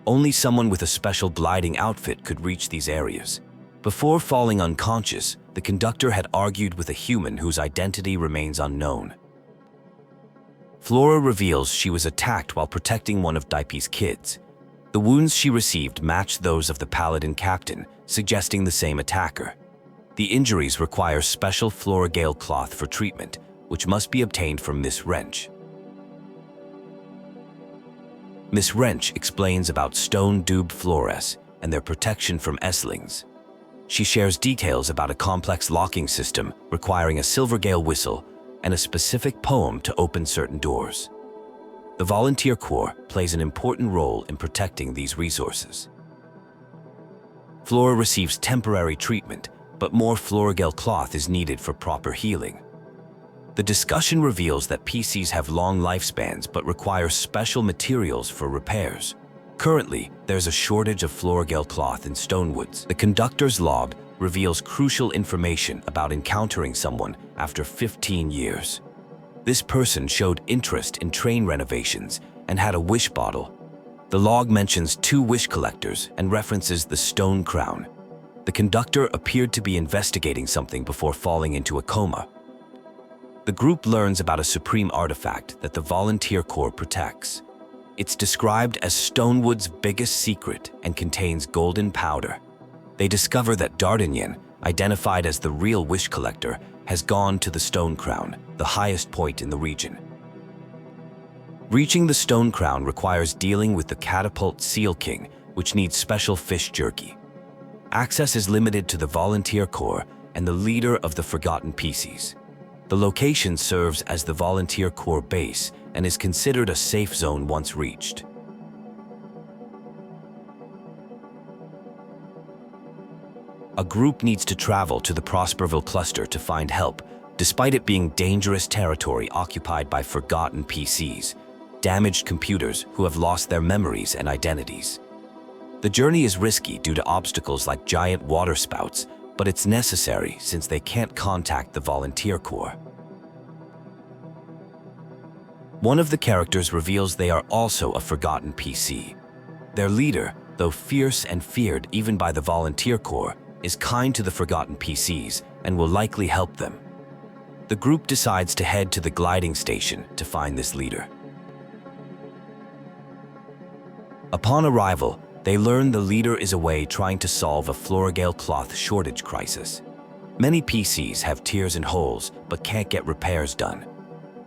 Only someone with a special gliding outfit could reach these areas. Before falling unconscious, the conductor had argued with a human whose identity remains unknown. Flora reveals she was attacked while protecting one of Daipi's kids. The wounds she received matched those of the Paladin captain, suggesting the same attacker. The injuries require special Floragale cloth for treatment, which must be obtained from Miss Wrench. Miss Wrench explains about stone doob Flores and their protection from Esslings. She shares details about a complex locking system requiring a Silvergale whistle and a specific poem to open certain doors. The Volunteer Corps plays an important role in protecting these resources. Flora receives temporary treatment, but more Floragale cloth is needed for proper healing. The discussion reveals that PCs have long lifespans but require special materials for repairs. Currently, there's a shortage of Floragale cloth in Stonewoods. The conductor's log reveals crucial information about encountering someone after 15 years. This person showed interest in train renovations and had a wish bottle. The log mentions 2 wish collectors and references the stone crown. The conductor appeared to be investigating something before falling into a coma. The group learns about a supreme artifact that the Volunteer Corps protects. It's described as Stonewood's biggest secret and contains golden powder. They discover that D'Artagnan, identified as the real wish collector, has gone to the Stone Crown, the highest point in the region. Reaching the Stone Crown requires dealing with the Catapult Seal King, which needs special fish jerky. Access is limited to the Volunteer Corps and the leader of the Forgotten PCs. The location serves as the Volunteer Corps base and is considered a safe zone once reached. A group needs to travel to the Prosperville cluster to find help, despite it being dangerous territory occupied by forgotten PCs, damaged computers who have lost their memories and identities. The journey is risky due to obstacles like giant waterspouts, but it's necessary since they can't contact the Volunteer Corps. One of the characters reveals they are also a forgotten PC. Their leader, though fierce and feared even by the Volunteer Corps, is kind to the forgotten PCs and will likely help them. The group decides to head to the gliding station to find this leader. Upon arrival, They learn the leader is away trying to solve a Flora cloth shortage crisis. Many PCs have tears and holes but can't get repairs done.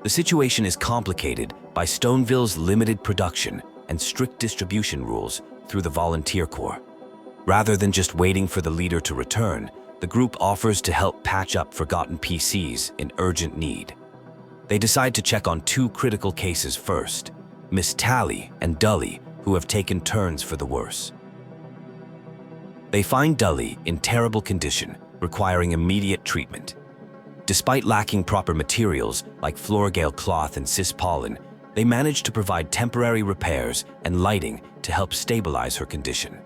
The situation is complicated by Stoneville's limited production and strict distribution rules through the volunteer corps. Rather than just waiting for the leader to return, the group offers to help patch up forgotten PCs in urgent need. They decide to check on two critical cases first, Miss Tally and Dully, who have taken turns for the worse. They find Dully in terrible condition, requiring immediate treatment. Despite lacking proper materials like Flora cloth and cispollen, they manage to provide temporary repairs and lighting to help stabilize her condition.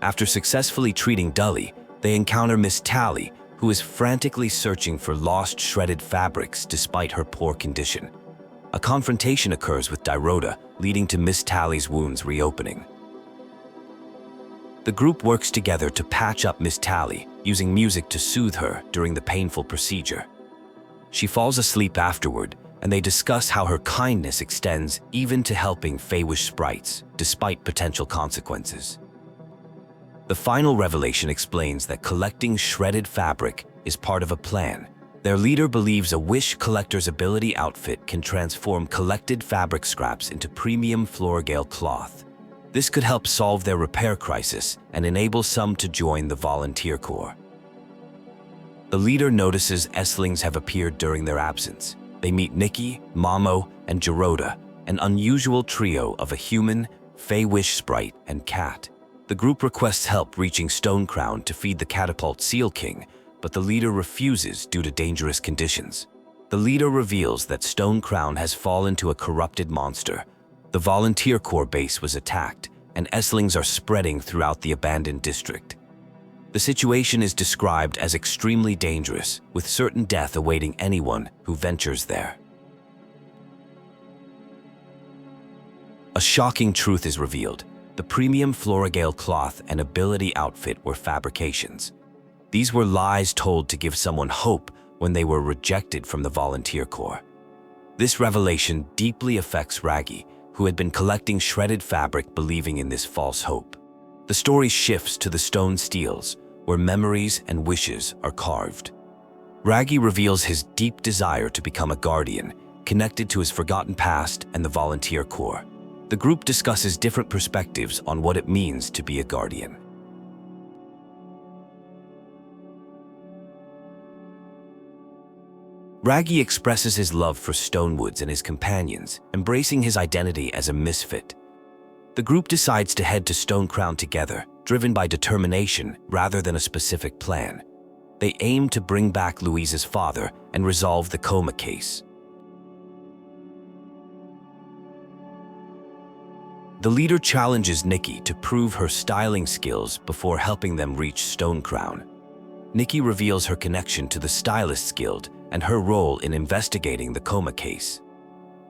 After successfully treating Dully, they encounter Miss Tally, who is frantically searching for lost shredded fabrics despite her poor condition. A confrontation occurs with Dada, leading to Miss Tally's wounds reopening. The group works together to patch up Miss Tally, using music to soothe her during the painful procedure. She falls asleep afterward, and they discuss how her kindness extends even to helping Wish sprites, despite potential consequences. The final revelation explains that collecting shredded fabric is part of a plan. Their leader believes a Wish collector's ability outfit can transform collected fabric scraps into premium Flora cloth. This could help solve their repair crisis and enable some to join the volunteer corps. The leader notices Esslings have appeared during their absence. They meet Nikki, Momo, and Dada, an unusual trio of a human, Wish sprite, and cat. The group requests help reaching Stonecrown to feed the catapult Seal King, but the leader refuses due to dangerous conditions. The leader reveals that Stonecrown has fallen to a corrupted monster. The volunteer corps base was attacked, and Esslings are spreading throughout the abandoned district. The situation is described as extremely dangerous, with certain death awaiting anyone who ventures there. A shocking truth is revealed. The premium Flora cloth and ability outfit were fabrications. These were lies told to give someone hope when they were rejected from the volunteer corps. This revelation deeply affects Raggy, who had been collecting shredded fabric believing in this false hope. The story shifts to the stone steels, where memories and wishes are carved. Raggy reveals his deep desire to become a guardian, connected to his forgotten past and the volunteer corps. The group discusses different perspectives on what it means to be a guardian. Raggy expresses his love for Stonewoods and his companions, embracing his identity as a misfit. The group decides to head to Stonecrown together, driven by determination rather than a specific plan. They aim to bring back Louise's father and resolve the Coma case. The leader challenges Nikki to prove her styling skills before helping them reach Stonecrown. Nikki reveals her connection to the Stylists Guild and her role in investigating the Coma case.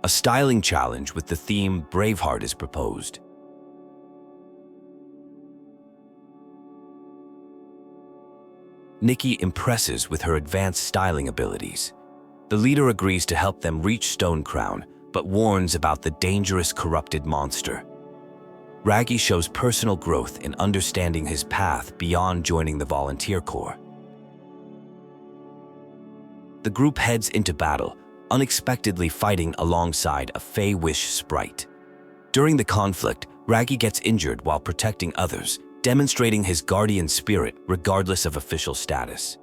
A styling challenge with the theme Braveheart is proposed. Nikki impresses with her advanced styling abilities. The leader agrees to help them reach Stonecrown, but warns about the dangerous corrupted monster. Raggy shows personal growth in understanding his path beyond joining the volunteer corps. The group heads into battle, unexpectedly fighting alongside a Wish sprite. During the conflict, Raggy gets injured while protecting others, demonstrating his guardian spirit regardless of official status.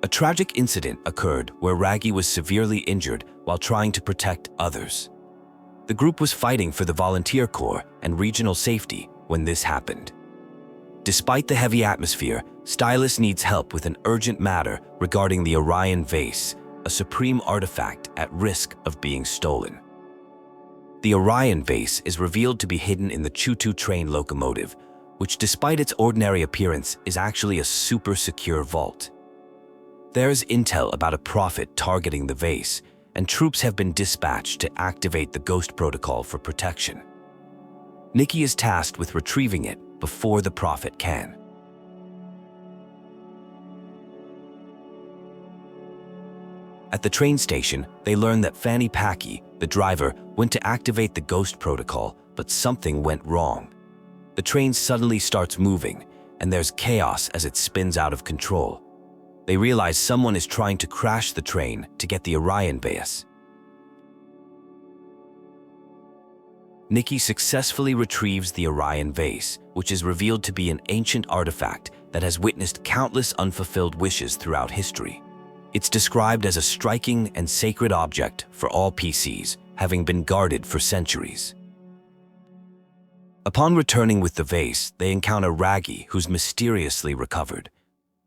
A tragic incident occurred where Raggy was severely injured while trying to protect others. The group was fighting for the volunteer corps and regional safety when this happened. Despite the heavy atmosphere, Stylists needs help with an urgent matter regarding the Orion vase, a supreme artifact at risk of being stolen. The Orion vase is revealed to be hidden in the choo-choo train locomotive, which despite its ordinary appearance is actually a super secure vault. There's intel about a prophet targeting the vase, and troops have been dispatched to activate the Ghost Protocol for protection. Nikki is tasked with retrieving it before the prophet can. At the train station, they learn that Fanny Packy, the driver, went to activate the ghost protocol, but something went wrong. The train suddenly starts moving, and there's chaos as it spins out of control. They realize someone is trying to crash the train to get the Orion base. Nikki successfully retrieves the Orion vase, which is revealed to be an ancient artifact that has witnessed countless unfulfilled wishes throughout history. It's described as a striking and sacred object for all PCs, having been guarded for centuries. Upon returning with the vase, they encounter Raggy, who's mysteriously recovered.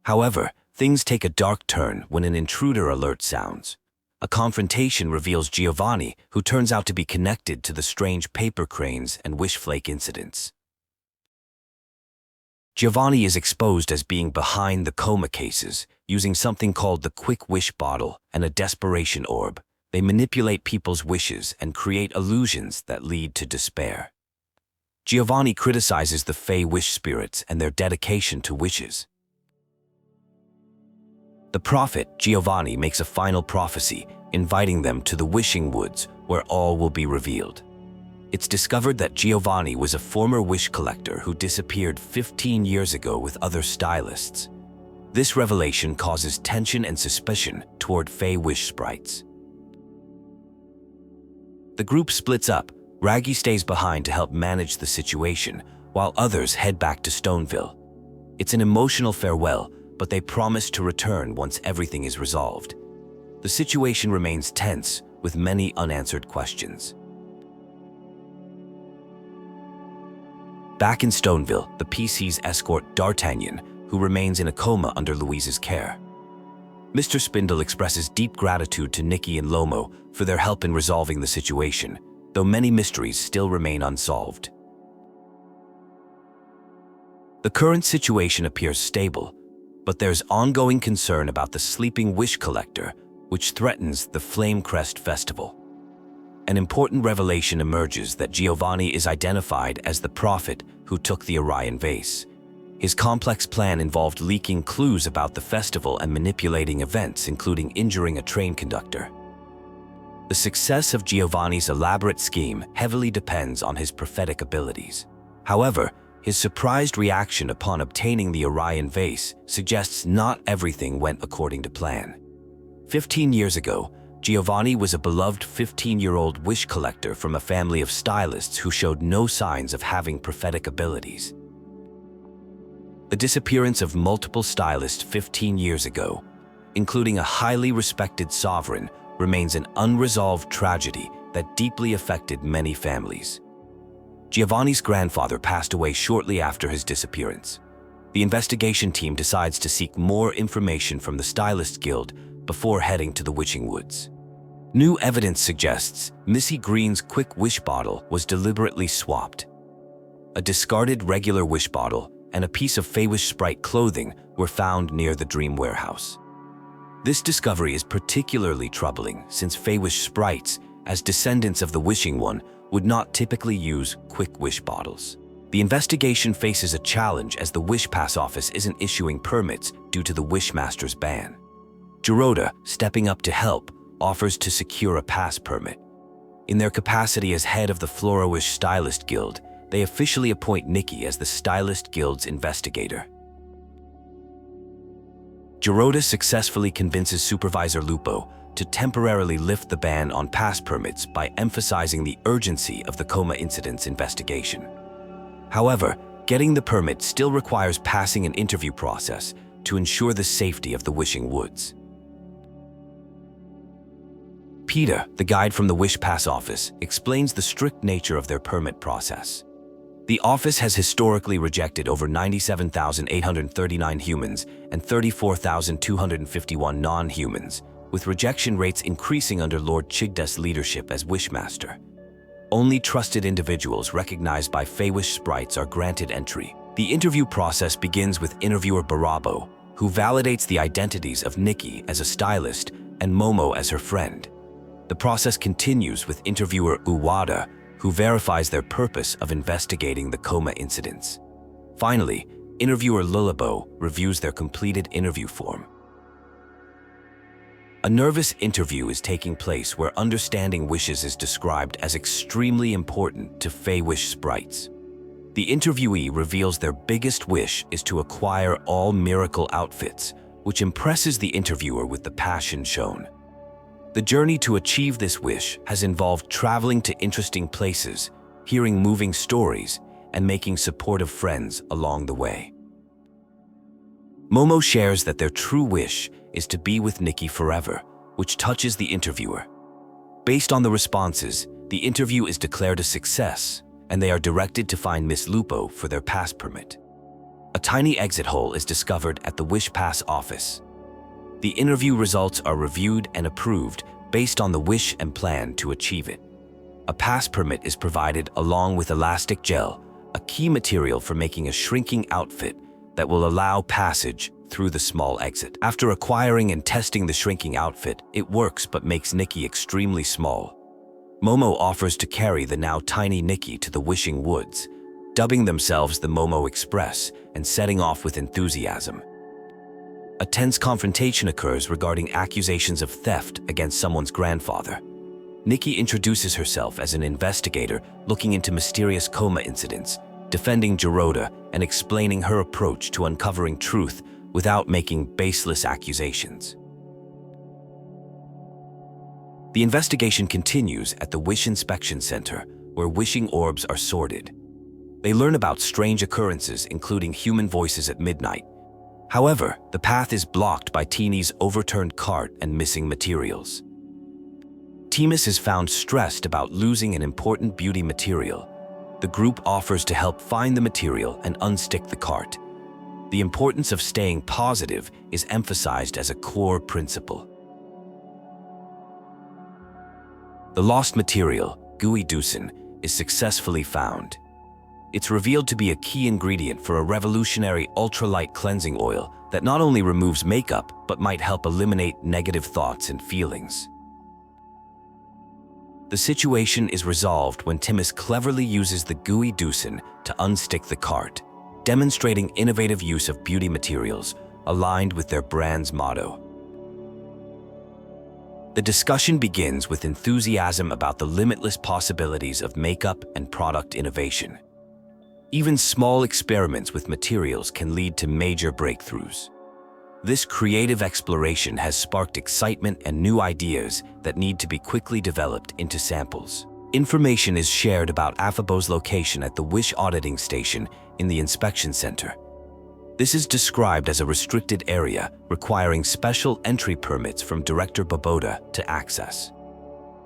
However, things take a dark turn when an intruder alert sounds. A confrontation reveals Giovanni, who turns out to be connected to the strange paper cranes and wish flake incidents. Giovanni is exposed as being behind the coma cases, using something called the quick wish bottle and a desperation orb. They manipulate people's wishes and create illusions that lead to despair. Giovanni criticizes the Fey wish spirits and their dedication to wishes. The prophet, Giovanni, makes a final prophecy, inviting them to the wishing woods where all will be revealed. It's discovered that Giovanni was a former wish collector who disappeared 15 years ago with other stylists. This revelation causes tension and suspicion toward Fey wish sprites. The group splits up. Raggy stays behind to help manage the situation, while others head back to Stoneville. It's an emotional farewell, but they promise to return once everything is resolved. The situation remains tense, with many unanswered questions. Back in Stoneville, the PCs escort D'Artagnan, who remains in a coma under Louise's care. Mr. Spindle expresses deep gratitude to Nikki and Lomo for their help in resolving the situation, though many mysteries still remain unsolved. The current situation appears stable, but there's ongoing concern about the sleeping wish collector, which threatens the Flame Crest Festival. An important revelation emerges that Giovanni is identified as the prophet who took the Orion vase. His complex plan involved leaking clues about the festival and manipulating events, including injuring a train conductor. The success of Giovanni's elaborate scheme heavily depends on his prophetic abilities. However, his surprised reaction upon obtaining the Orion vase suggests not everything went according to plan. 15 years ago, Giovanni was a beloved 15-year-old wish collector from a family of stylists who showed no signs of having prophetic abilities. The disappearance of multiple stylists 15 years ago, including a highly respected sovereign, remains an unresolved tragedy that deeply affected many families. Giovanni's grandfather passed away shortly after his disappearance. The investigation team decides to seek more information from the Stylists Guild before heading to the Witching Woods. New evidence suggests Missy Green's quick wish bottle was deliberately swapped. A discarded regular wish bottle and a piece of Feywish Sprite clothing were found near the Dream Warehouse. This discovery is particularly troubling since Feywish Sprites, as descendants of the Wishing One, would not typically use quick wish bottles. The investigation faces a challenge as the Wish Pass office isn't issuing permits due to the Wishmaster's ban. Curator, stepping up to help, offers to secure a pass permit. In their capacity as head of the Flora Wish Stylist Guild, they officially appoint Nikki as the Stylist Guild's investigator. Curator successfully convinces Supervisor Lupo to temporarily lift the ban on pass permits by emphasizing the urgency of the coma incident's investigation. However, getting the permit still requires passing an interview process to ensure the safety of the Wishing Woods. Peter, the guide from the Wish Pass office, explains the strict nature of their permit process. The office has historically rejected over 97,839 humans and 34,251 non-humans, with rejection rates increasing under Lord Chigda's leadership as Wishmaster. Only trusted individuals recognized by Feywish Sprites are granted entry. The interview process begins with interviewer Barabo, who validates the identities of Nikki as a stylist and Momo as her friend. The process continues with interviewer Uwada, who verifies their purpose of investigating the coma incidents. Finally, interviewer Lullabo reviews their completed interview form. A nervous interview is taking place where understanding wishes is described as extremely important to Fey Wish sprites. The interviewee reveals their biggest wish is to acquire all miracle outfits, which impresses the interviewer with the passion shown. The journey to achieve this wish has involved traveling to interesting places, hearing moving stories, and making supportive friends along the way. Momo shares that their true wish is to be with Nikki forever, which touches the interviewer. Based on the responses, the interview is declared a success, and they are directed to find Miss Lupo for their pass permit. A tiny exit hole is discovered at the Wish Pass office. The interview results are reviewed and approved based on the wish and plan to achieve it. A pass permit is provided along with elastic gel, a key material for making a shrinking outfit that will allow passage through the small exit. After acquiring and testing the shrinking outfit, it works but makes Nikki extremely small. Momo offers to carry the now tiny Nikki to the Wishing Woods, dubbing themselves the Momo Express and setting off with enthusiasm. A tense confrontation occurs regarding accusations of theft against someone's grandfather. Nikki introduces herself as an investigator looking into mysterious coma incidents, defending Giroda and explaining her approach to uncovering truth without making baseless accusations. The investigation continues at the Wish Inspection Center, where wishing orbs are sorted. They learn about strange occurrences, including human voices at midnight. However, the path is blocked by Teeny's overturned cart and missing materials. Timus is found stressed about losing an important beauty material. The group offers to help find the material and unstick the cart. The importance of staying positive is emphasized as a core principle. The lost material, gooey dusen, is successfully found. It's revealed to be a key ingredient for a revolutionary ultralight cleansing oil that not only removes makeup, but might help eliminate negative thoughts and feelings. The situation is resolved when Timus cleverly uses the gooey dusen to unstick the cart, demonstrating innovative use of beauty materials aligned with their brand's motto. The discussion begins with enthusiasm about the limitless possibilities of makeup and product innovation. Even small experiments with materials can lead to major breakthroughs. This creative exploration has sparked excitement and new ideas that need to be quickly developed into samples. Information is shared about Afabo's location at the Wish Auditing Station in the Inspection Center. This is described as a restricted area requiring special entry permits from Director Boboda to access.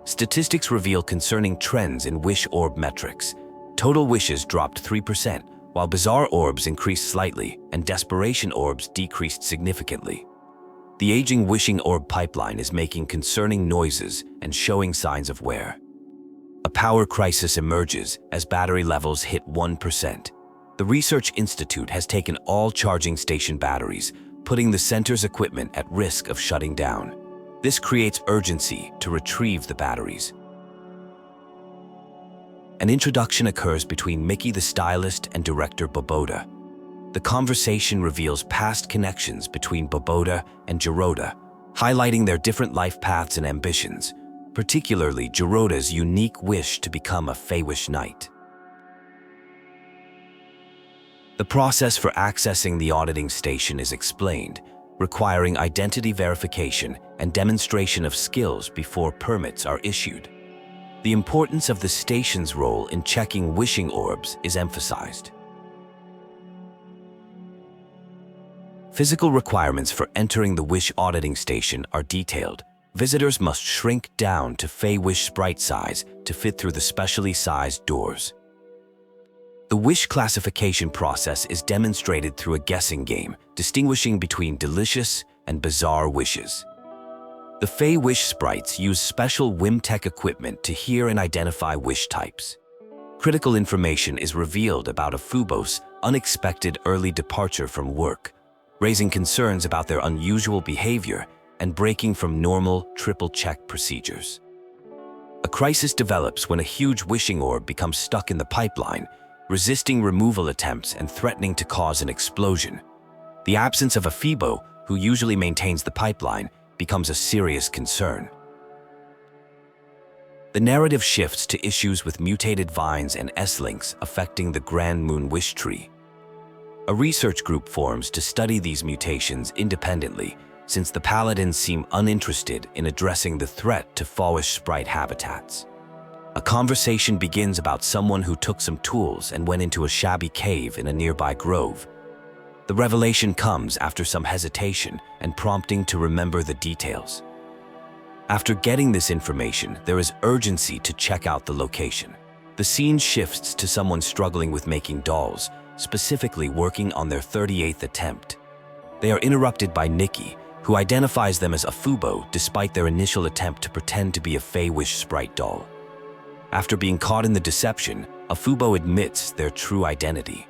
Statistics reveal concerning trends in Wish Orb metrics. Total wishes dropped 3%, while bizarre orbs increased slightly and desperation orbs decreased significantly. The aging wishing orb pipeline is making concerning noises and showing signs of wear. A power crisis emerges as battery levels hit 1%. The Research Institute has taken all charging station batteries, putting the center's equipment at risk of shutting down. This creates urgency to retrieve the batteries. An introduction occurs between Mickey the Stylist and Director Boboda. The conversation reveals past connections between Boboda and Giroda, highlighting their different life paths and ambitions, particularly Giroda's unique wish to become a Feywish Knight. The process for accessing the auditing station is explained, requiring identity verification and demonstration of skills before permits are issued. The importance of the station's role in checking wishing orbs is emphasized. Physical requirements for entering the Wish Auditing Station are detailed. Visitors must shrink down to Fey Wish sprite size to fit through the specially sized doors. The wish classification process is demonstrated through a guessing game, distinguishing between delicious and bizarre wishes. The Fey Wish sprites use special Whim Tech equipment to hear and identify wish types. Critical information is revealed about Afubo's unexpected early departure from work, raising concerns about their unusual behavior and breaking from normal triple-check procedures. A crisis develops when a huge wishing orb becomes stuck in the pipeline, resisting removal attempts and threatening to cause an explosion. The absence of Afubo, who usually maintains the pipeline, becomes a serious concern. The narrative shifts to issues with mutated vines and S-links affecting the Grand Moon Wish Tree. A research group forms to study these mutations independently, since the paladins seem uninterested in addressing the threat to fallish sprite habitats. A conversation begins about someone who took some tools and went into a shabby cave in a nearby grove. The revelation comes after some hesitation and prompting to remember the details. After getting this information, there is urgency to check out the location. The scene shifts to someone struggling with making dolls, specifically working on their 38th attempt. They are interrupted by Nikki, who identifies them as a Fubo despite their initial attempt to pretend to be a Fey Wish sprite doll. After being caught in the deception, a Fubo admits their true identity.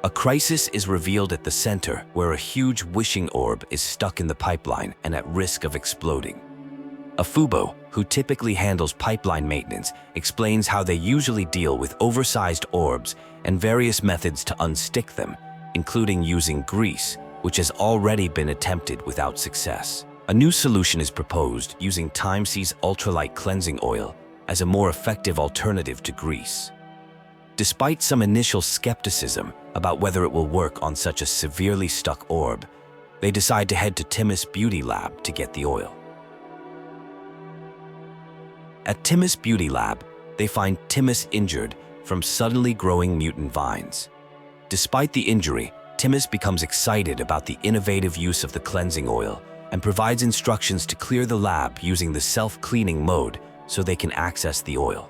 A crisis is revealed at the center, where a huge wishing orb is stuck in the pipeline and at risk of exploding. A Fubo, who typically handles pipeline maintenance, explains how they usually deal with oversized orbs and various methods to unstick them, including using grease, which has already been attempted without success. A new solution is proposed using Timesey's ultralight cleansing oil as a more effective alternative to grease. Despite some initial skepticism about whether it will work on such a severely stuck orb, they decide to head to Timus Beauty Lab to get the oil. At Timus Beauty Lab, they find Timus injured from suddenly growing mutant vines. Despite the injury, Timus becomes excited about the innovative use of the cleansing oil and provides instructions to clear the lab using the self-cleaning mode so they can access the oil.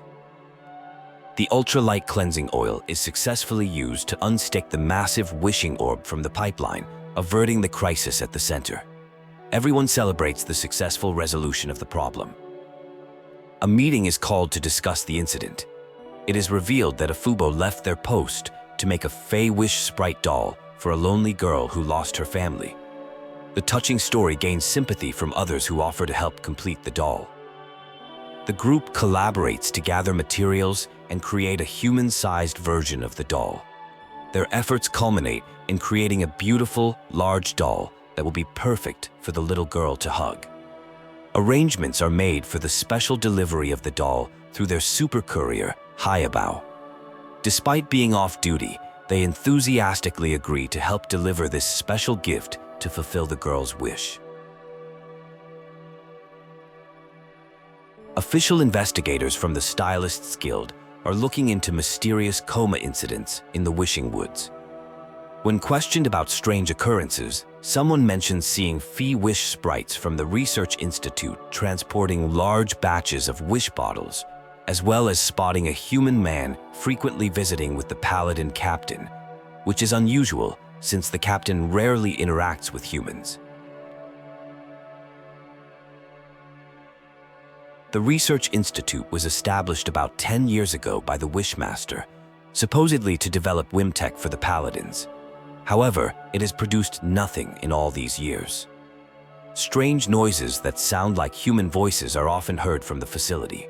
The ultralight cleansing oil is successfully used to unstick the massive wishing orb from the pipeline, averting the crisis at the center. Everyone celebrates the successful resolution of the problem. A meeting is called to discuss the incident. It is revealed that a Fubo left their post to make a Fey Wish sprite doll for a lonely girl who lost her family. The touching story gains sympathy from others who offer to help complete the doll. The group collaborates to gather materials and create a human-sized version of the doll. Their efforts culminate in creating a beautiful, large doll that will be perfect for the little girl to hug. Arrangements are made for the special delivery of the doll through their super courier, Hayabao. Despite being off-duty, they enthusiastically agree to help deliver this special gift to fulfill the girl's wish. Official investigators from the Stylists Guild are looking into mysterious coma incidents in the Wishing Woods. When questioned about strange occurrences, someone mentions seeing Fey Wish sprites from the Research Institute transporting large batches of wish bottles, as well as spotting a human man frequently visiting with the Paladin captain, which is unusual since the captain rarely interacts with humans. The Research Institute was established about 10 years ago by the Wishmaster, supposedly to develop Whim tech for the Paladins. However, it has produced nothing in all these years. Strange noises that sound like human voices are often heard from the facility.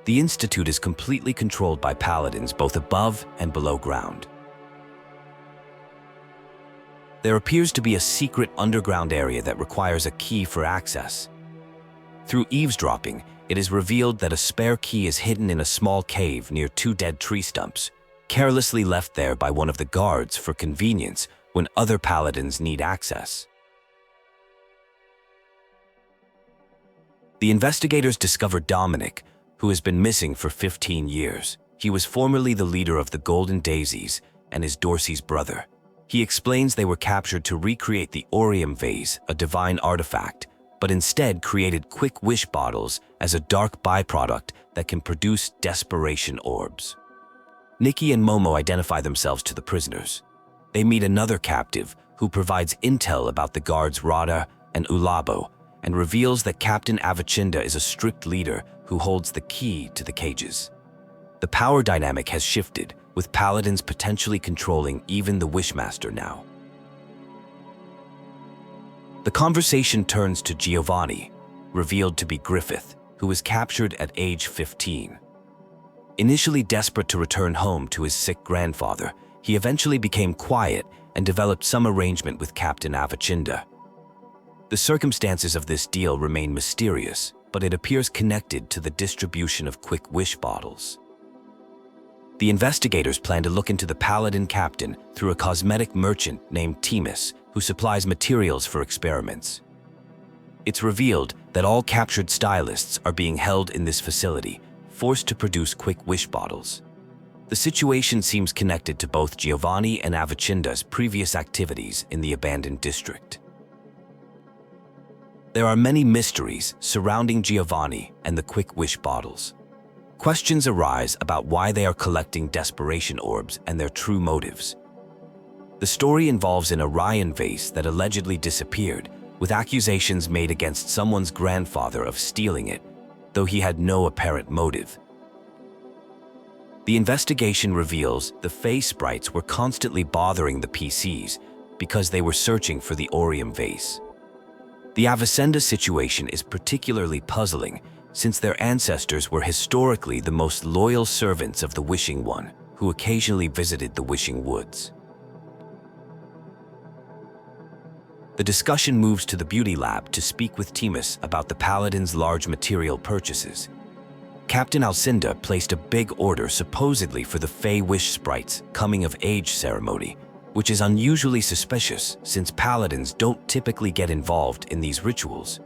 The Institute is completely controlled by Paladins both above and below ground. There appears to be a secret underground area that requires a key for access. Through eavesdropping, it is revealed that a spare key is hidden in a small cave near 2 dead tree stumps, carelessly left there by one of the guards for convenience when other Paladins need access. The investigators discover Dominic, who has been missing for 15 years. He was formerly the leader of the Golden Daisies and is Dorsey's brother. He explains they were captured to recreate the Orium vase, a divine artifact, but instead created quick wish bottles as a dark byproduct that can produce desperation orbs. Nikki and Momo identify themselves to the prisoners. They meet another captive who provides intel about the guards Rada and Ulabo and reveals that Captain Avicenda is a strict leader who holds the key to the cages. The power dynamic has shifted, with Paladins potentially controlling even the Wishmaster now. The conversation turns to Giovanni, revealed to be Griffith, who was captured at age 15. Initially desperate to return home to his sick grandfather, he eventually became quiet and developed some arrangement with Captain Avicenda. The circumstances of this deal remain mysterious, but it appears connected to the distribution of quick wish bottles. The investigators plan to look into the Paladin captain through a cosmetic merchant named Timus, who supplies materials for experiments. It's revealed that all captured stylists are being held in this facility, forced to produce quick wish bottles. The situation seems connected to both Giovanni and Avicenda's previous activities in the abandoned district. There are many mysteries surrounding Giovanni and the quick wish bottles. Questions arise about why they are collecting desperation orbs and their true motives. The story involves an Orion vase that allegedly disappeared, with accusations made against someone's grandfather of stealing it, though he had no apparent motive. The investigation reveals the Fae sprites were constantly bothering the PCs because they were searching for the Orium vase. The Avicenda situation is particularly puzzling since their ancestors were historically the most loyal servants of the Wishing One, who occasionally visited the Wishing Woods. The discussion moves to the beauty lab to speak with Timus about the Paladin's large material purchases. Captain Alcinda placed a big order supposedly for the Fae Wish Sprites coming-of-age ceremony, which is unusually suspicious since Paladins don't typically get involved in these rituals.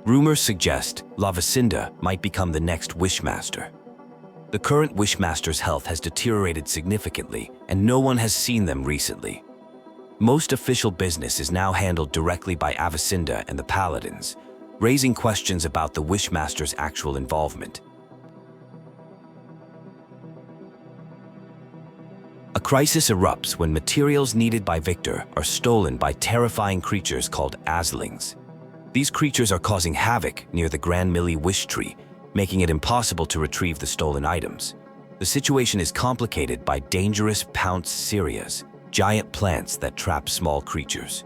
Rumors suggest Lavicinda might become the next Wishmaster. The current Wishmaster's health has deteriorated significantly, and no one has seen them recently. Most official business is now handled directly by Avicenda and the Paladins, raising questions about the Wishmaster's actual involvement. A crisis erupts when materials needed by Victor are stolen by terrifying creatures called Aslings. These creatures are causing havoc near the Grand Millie Wish Tree, making it impossible to retrieve the stolen items. The situation is complicated by dangerous Pounce Cereas, giant plants that trap small creatures.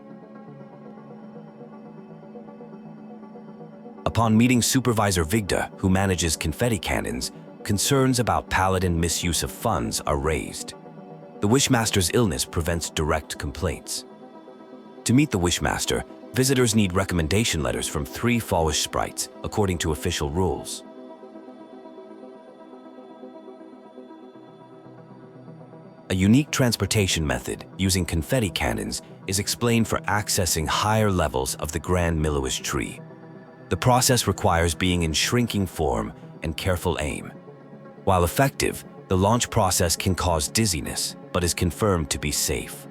Upon meeting Supervisor Vigda, who manages confetti cannons, concerns about Paladin misuse of funds are raised. The Wishmaster's illness prevents direct complaints. To meet the Wishmaster, visitors need recommendation letters from 3 Fallish sprites, according to official rules. A unique transportation method using confetti cannons is explained for accessing higher levels of the Grand Milowish tree. The process requires being in shrinking form and careful aim. While effective, the launch process can cause dizziness, but is confirmed to be safe.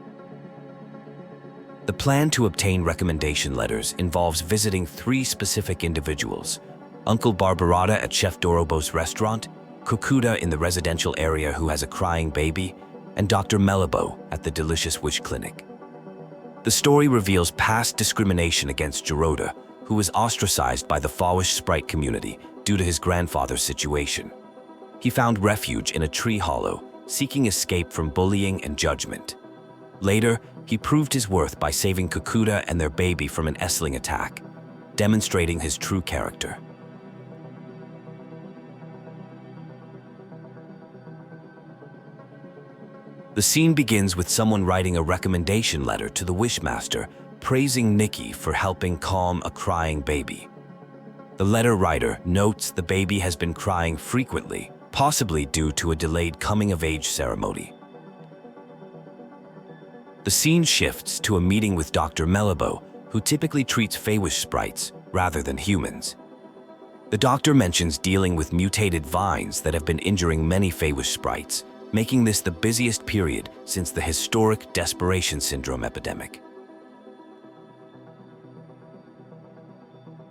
The plan to obtain recommendation letters involves visiting 3 specific individuals: Uncle Barbarata at Chef Dorobos restaurant, Kukuda in the residential area who has a crying baby, and Dr. Melabo at the Delicious Wish Clinic. The story reveals past discrimination against Giroda, who was ostracized by the Fawish sprite community due to his grandfather's situation. He found refuge in a tree hollow, seeking escape from bullying and judgment. Later, he proved his worth by saving Kukuda and their baby from an Essling attack, demonstrating his true character. The scene begins with someone writing a recommendation letter to the Wishmaster, praising Nikki for helping calm a crying baby. The letter writer notes the baby has been crying frequently, possibly due to a delayed coming-of-age ceremony. The scene shifts to a meeting with Dr. Melabo, who typically treats Feywish sprites rather than humans. The doctor mentions dealing with mutated vines that have been injuring many Feywish sprites, making this the busiest period since the historic Desperation Syndrome epidemic.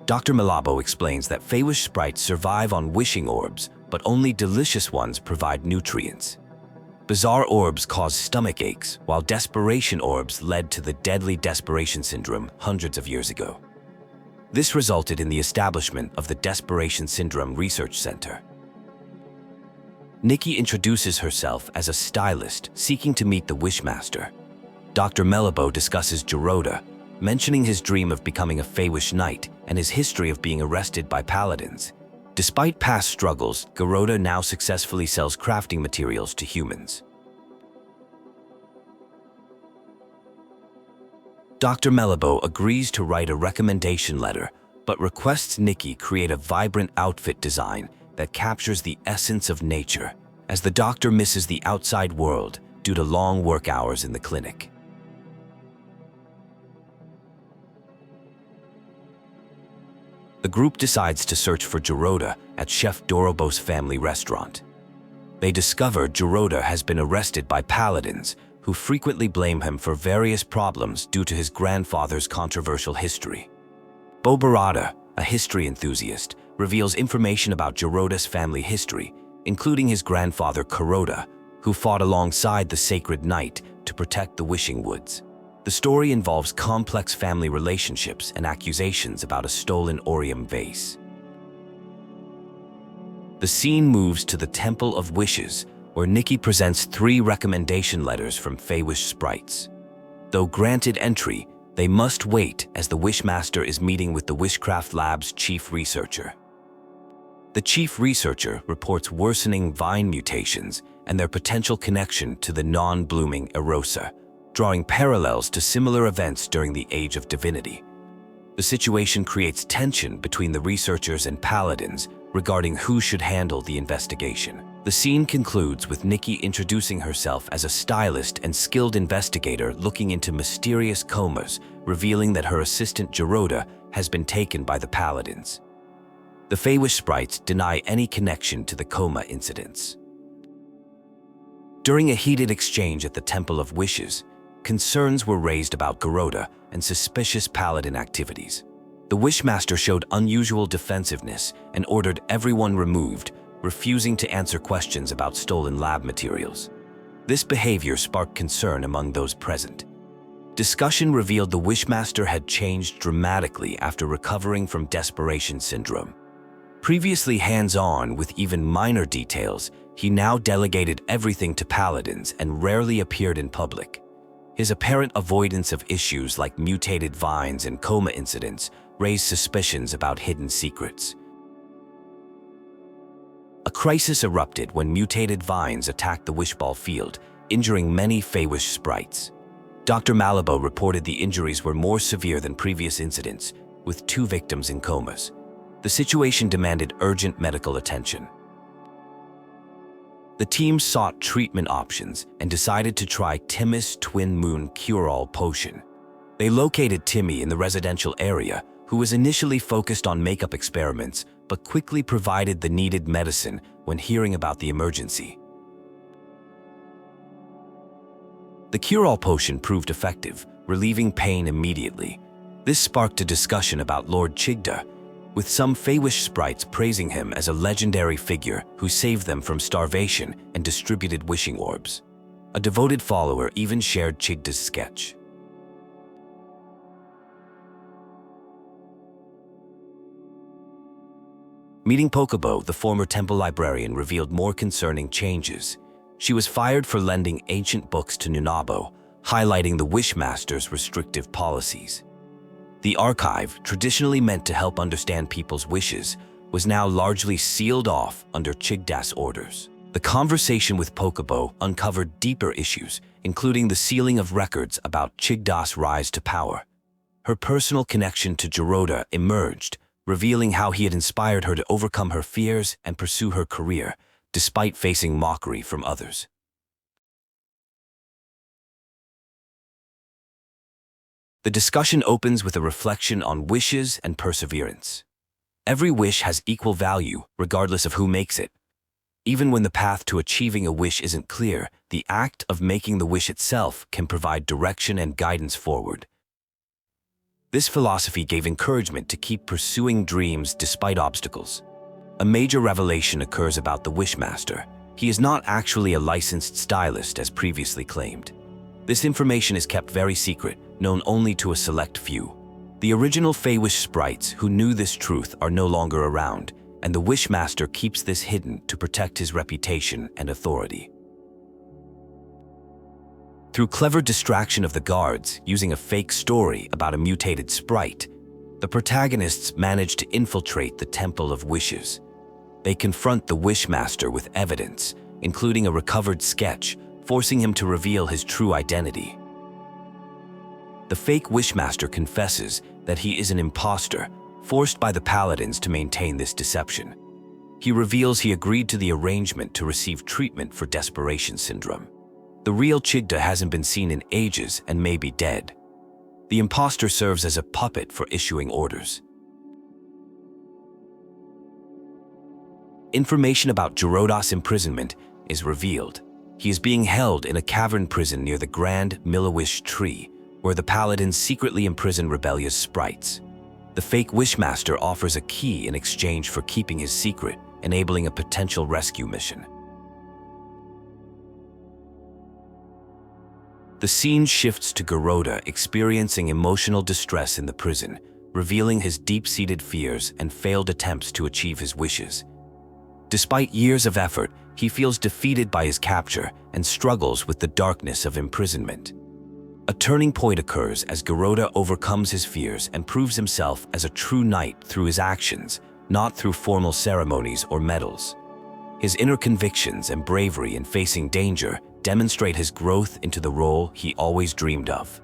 Dr. Melabo explains that Feywish sprites survive on wishing orbs, but only delicious ones provide nutrients. Bizarre orbs cause stomach aches, while desperation orbs led to the deadly Desperation Syndrome hundreds of years ago. This resulted in the establishment of the Desperation Syndrome Research Center. Nikki introduces herself as a stylist seeking to meet the Wishmaster. Dr. Melabo discusses Giroda, mentioning his dream of becoming a Feywish knight and his history of being arrested by paladins. Despite past struggles, Giroda now successfully sells crafting materials to humans. Dr. Melabo agrees to write a recommendation letter, but requests Nikki create a vibrant outfit design that captures the essence of nature, as the doctor misses the outside world due to long work hours in the clinic. The group decides to search for Giroda at Chef Dorobo's family restaurant. They discover Giroda has been arrested by paladins who frequently blame him for various problems due to his grandfather's controversial history. Barada, a history enthusiast, reveals information about Giroda's family history, including his grandfather Curator, who fought alongside the Sacred Knight to protect the Wishing Woods. The story involves complex family relationships and accusations about a stolen Orium vase. The scene moves to the Temple of Wishes, where Nikki presents 3 recommendation letters from Feywish sprites. Though granted entry, they must wait as the Wishmaster is meeting with the Wishcraft Lab's chief researcher. The chief researcher reports worsening vine mutations and their potential connection to the non-blooming Erosa, drawing parallels to similar events during the Age of Divinity. The situation creates tension between the researchers and paladins regarding who should handle the investigation. The scene concludes with Nikki introducing herself as a stylist and skilled investigator looking into mysterious comas, revealing that her assistant Giroda has been taken by the paladins. The Feywish sprites deny any connection to the coma incidents. During a heated exchange at the Temple of Wishes, concerns were raised about Giroda and suspicious paladin activities. The Wishmaster showed unusual defensiveness and ordered everyone removed, refusing to answer questions about stolen lab materials. This behavior sparked concern among those present. Discussion revealed the Wishmaster had changed dramatically after recovering from desperation syndrome. Previously hands-on with even minor details, he now delegated everything to paladins and rarely appeared in public. His apparent avoidance of issues like mutated vines and coma incidents raised suspicions about hidden secrets. A crisis erupted when mutated vines attacked the Wishball field, injuring many Feywish sprites. Dr. Malabo reported the injuries were more severe than previous incidents, with 2 victims in comas. The situation demanded urgent medical attention. The team sought treatment options and decided to try Timmy's Twin Moon Cure-All Potion. They located Timmy in the residential area, who was initially focused on makeup experiments, but quickly provided the needed medicine when hearing about the emergency. The Cure-All Potion proved effective, relieving pain immediately. This sparked a discussion about Lord Chigda, with some Feywish sprites praising him as a legendary figure who saved them from starvation and distributed wishing orbs. A devoted follower even shared Chigda's sketch. Meeting Pokobo, the former temple librarian, revealed more concerning changes. She was fired for lending ancient books to Nunabo, highlighting the Wishmaster's restrictive policies. The archive, traditionally meant to help understand people's wishes, was now largely sealed off under Chigda's orders. The conversation with Pokobo uncovered deeper issues, including the sealing of records about Chigda's rise to power. Her personal connection to Giroda emerged, revealing how he had inspired her to overcome her fears and pursue her career, despite facing mockery from others. The discussion opens with a reflection on wishes and perseverance. Every wish has equal value, regardless of who makes it. Even when the path to achieving a wish isn't clear, the act of making the wish itself can provide direction and guidance forward. This philosophy gave encouragement to keep pursuing dreams despite obstacles. A major revelation occurs about the Wishmaster. He is not actually a licensed stylist as previously claimed. This information is kept very secret, known only to a select few. The original Feywish sprites who knew this truth are no longer around, and the Wishmaster keeps this hidden to protect his reputation and authority. Through clever distraction of the guards using a fake story about a mutated sprite, the protagonists manage to infiltrate the Temple of Wishes. They confront the Wishmaster with evidence, including a recovered sketch, forcing him to reveal his true identity. The fake Wishmaster confesses that he is an imposter, forced by the paladins to maintain this deception. He reveals he agreed to the arrangement to receive treatment for desperation syndrome. The real Chigda hasn't been seen in ages and may be dead. The imposter serves as a puppet for issuing orders. Information about Giroda's imprisonment is revealed. He is being held in a cavern prison near the Grand Milowish tree, where the paladins secretly imprison rebellious sprites. The fake Wishmaster offers a key in exchange for keeping his secret, enabling a potential rescue mission. The scene shifts to Giroda experiencing emotional distress in the prison, revealing his deep-seated fears and failed attempts to achieve his wishes. Despite years of effort, he feels defeated by his capture and struggles with the darkness of imprisonment. A turning point occurs as Giroda overcomes his fears and proves himself as a true knight through his actions, not through formal ceremonies or medals. His inner convictions and bravery in facing danger demonstrate his growth into the role he always dreamed of.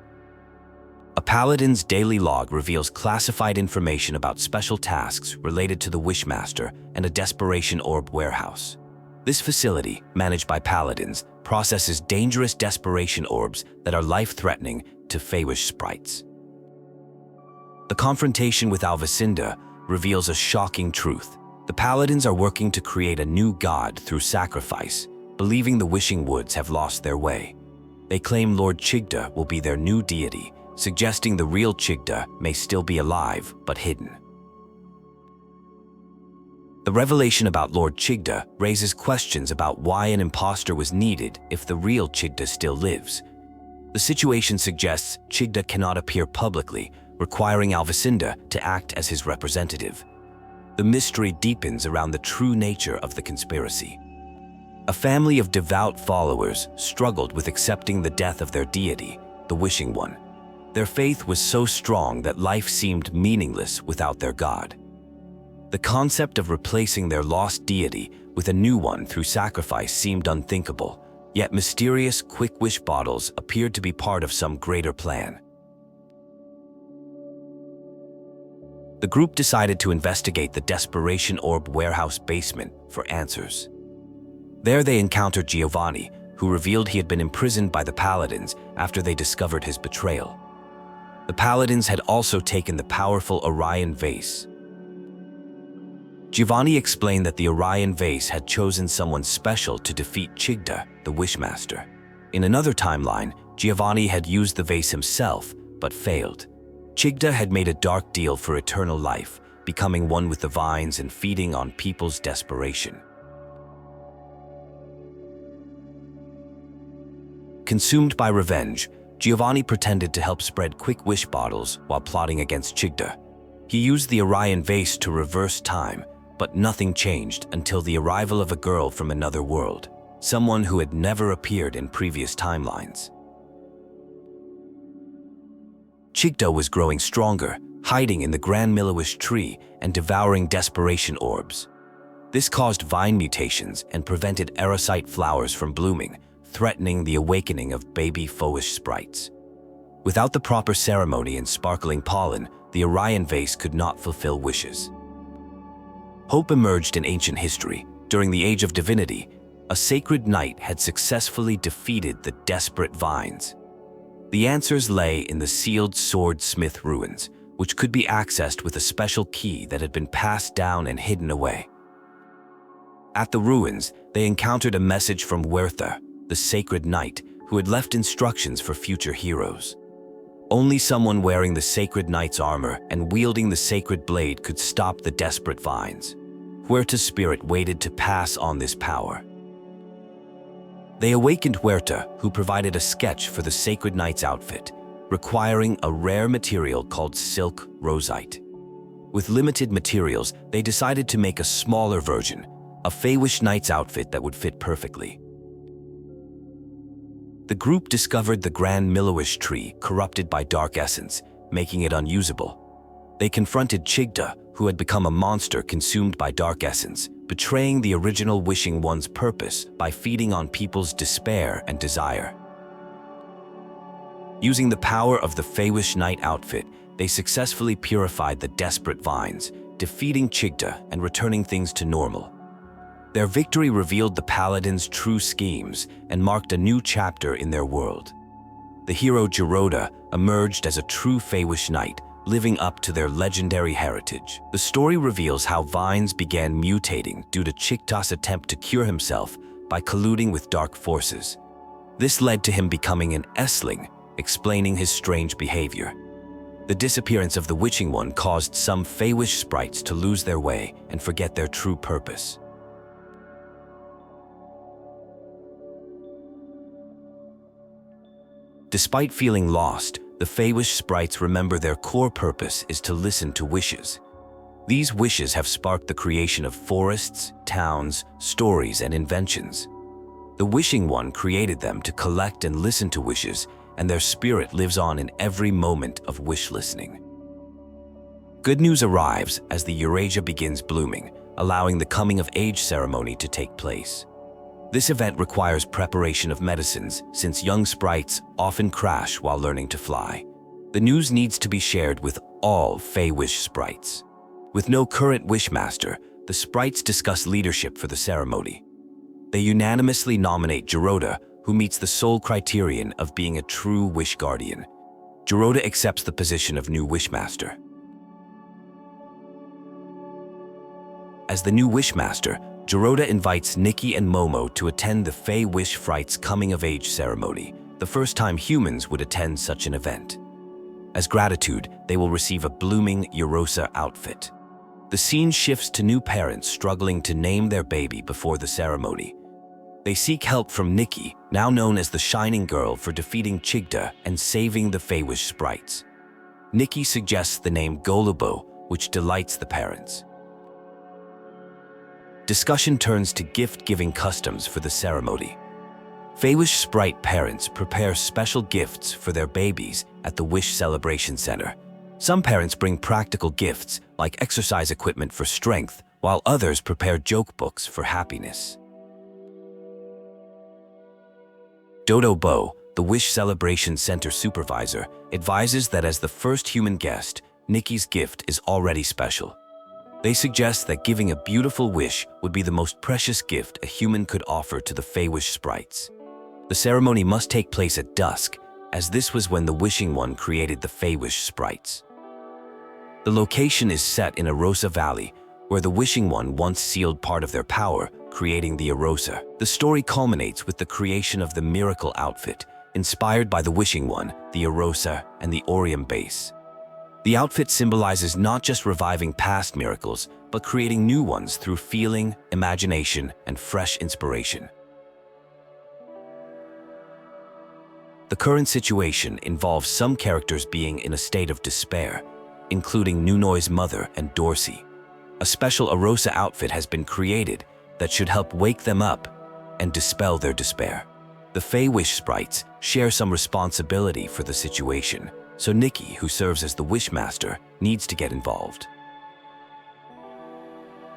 A paladin's daily log reveals classified information about special tasks related to the Wishmaster and a desperation orb warehouse. This facility, managed by paladins, processes dangerous desperation orbs that are life-threatening to Feywish sprites. The confrontation with Alvacinda reveals a shocking truth. The paladins are working to create a new god through sacrifice, believing the Wishing Woods have lost their way. They claim Lord Chigda will be their new deity, suggesting the real Chigda may still be alive but hidden. The revelation about Lord Chigda raises questions about why an imposter was needed if the real Chigda still lives. The situation suggests Chigda cannot appear publicly, requiring Alvacinda to act as his representative. The mystery deepens around the true nature of the conspiracy. A family of devout followers struggled with accepting the death of their deity, the Wishing One. Their faith was so strong that life seemed meaningless without their god. The concept of replacing their lost deity with a new one through sacrifice seemed unthinkable, yet mysterious quick wish bottles appeared to be part of some greater plan. The group decided to investigate the Desperation Orb warehouse basement for answers. There they encountered Giovanni, who revealed he had been imprisoned by the Paladins after they discovered his betrayal. The Paladins had also taken the powerful Orion Vase. Giovanni explained that the Orion Vase had chosen someone special to defeat Chigda, the Wishmaster. In another timeline, Giovanni had used the vase himself, but failed. Chigda had made a dark deal for eternal life, becoming one with the vines and feeding on people's desperation. Consumed by revenge, Giovanni pretended to help spread quick wish bottles while plotting against Chigda. He used the Orion Vase to reverse time, but nothing changed until the arrival of a girl from another world, someone who had never appeared in previous timelines. Chigda was growing stronger, hiding in the Grand Milowish tree and devouring desperation orbs. This caused vine mutations and prevented erosite flowers from blooming, threatening the awakening of baby foeish sprites. Without the proper ceremony and sparkling pollen, the Orion Vase could not fulfill wishes. Hope emerged in ancient history. During the Age of Divinity, a sacred knight had successfully defeated the desperate vines. The answers lay in the sealed swordsmith ruins, which could be accessed with a special key that had been passed down and hidden away. At the ruins, they encountered a message from Werther, the sacred knight, who had left instructions for future heroes. Only someone wearing the sacred knight's armor and wielding the sacred blade could stop the desperate vines. Huerta's spirit waited to pass on this power. They awakened Huerta, who provided a sketch for the sacred knight's outfit, requiring a rare material called silk rosite. With limited materials, they decided to make a smaller version, a Feywish knight's outfit that would fit perfectly. The group discovered the Grand Milowish tree corrupted by dark essence, making it unusable. They confronted Chigda, who had become a monster consumed by dark essence, betraying the original Wishing One's purpose by feeding on people's despair and desire. Using the power of the Wish Knight outfit, they successfully purified the desperate vines, defeating Chigda and returning things to normal. Their victory revealed the Paladins' true schemes and marked a new chapter in their world. The hero Giroda emerged as a true Wish Knight, living up to their legendary heritage. The story reveals how Vines began mutating due to Chigda's attempt to cure himself by colluding with dark forces. This led to him becoming an Essling, explaining his strange behavior. The disappearance of the Witching One caused some Wish sprites to lose their way and forget their true purpose. Despite feeling lost, the Wish sprites remember their core purpose is to listen to wishes. These wishes have sparked the creation of forests, towns, stories, and inventions. The Wishing One created them to collect and listen to wishes, and their spirit lives on in every moment of wish listening. Good news arrives as the Eurasia begins blooming, allowing the coming-of-age ceremony to take place. This event requires preparation of medicines, since young sprites often crash while learning to fly. The news needs to be shared with all Wish sprites. With no current Wishmaster, the sprites discuss leadership for the ceremony. They unanimously nominate Giroda, who meets the sole criterion of being a true Wish Guardian. Giroda accepts the position of new Wishmaster. As the new Wishmaster, Giroda invites Nikki and Momo to attend the Wish Frights coming-of-age ceremony, the first time humans would attend such an event. As gratitude, they will receive a blooming Eurosa outfit. The scene shifts to new parents struggling to name their baby before the ceremony. They seek help from Nikki, now known as the Shining Girl, for defeating Chigda and saving the Wish sprites. Nikki suggests the name Golubo, which delights the parents. Discussion turns to gift-giving customs for the ceremony. Wish sprite parents prepare special gifts for their babies at the Wish Celebration Center. Some parents bring practical gifts like exercise equipment for strength, while others prepare joke books for happiness. Dodo Bo, the Wish Celebration Center supervisor, advises that as the first human guest, Nikki's gift is already special. They suggest that giving a beautiful wish would be the most precious gift a human could offer to the Wish sprites. The ceremony must take place at dusk, as this was when the Wishing One created the Wish sprites. The location is set in Erosa Valley, where the Wishing One once sealed part of their power, creating the Erosa. The story culminates with the creation of the Miracle outfit, inspired by the Wishing One, the Erosa, and the Orium base. The outfit symbolizes not just reviving past miracles, but creating new ones through feeling, imagination, and fresh inspiration. The current situation involves some characters being in a state of despair, including Nunoy's mother and Dorsey. A special Erosa outfit has been created that should help wake them up and dispel their despair. The Wish sprites share some responsibility for the situation, so Nikki, who serves as the Wishmaster, needs to get involved.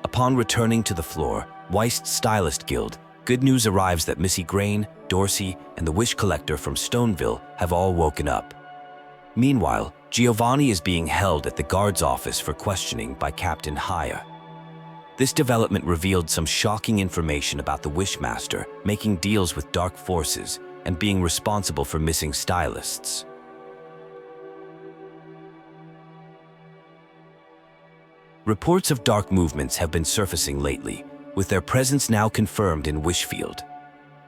Upon returning to the floor, Weist's Stylist Guild, good news arrives that Missy Grain, Dorsey, and the Wish Collector from Stoneville have all woken up. Meanwhile, Giovanni is being held at the guard's office for questioning by Captain Haya. This development revealed some shocking information about the Wishmaster making deals with dark forces and being responsible for missing stylists. Reports of dark movements have been surfacing lately, with their presence now confirmed in Wishfield.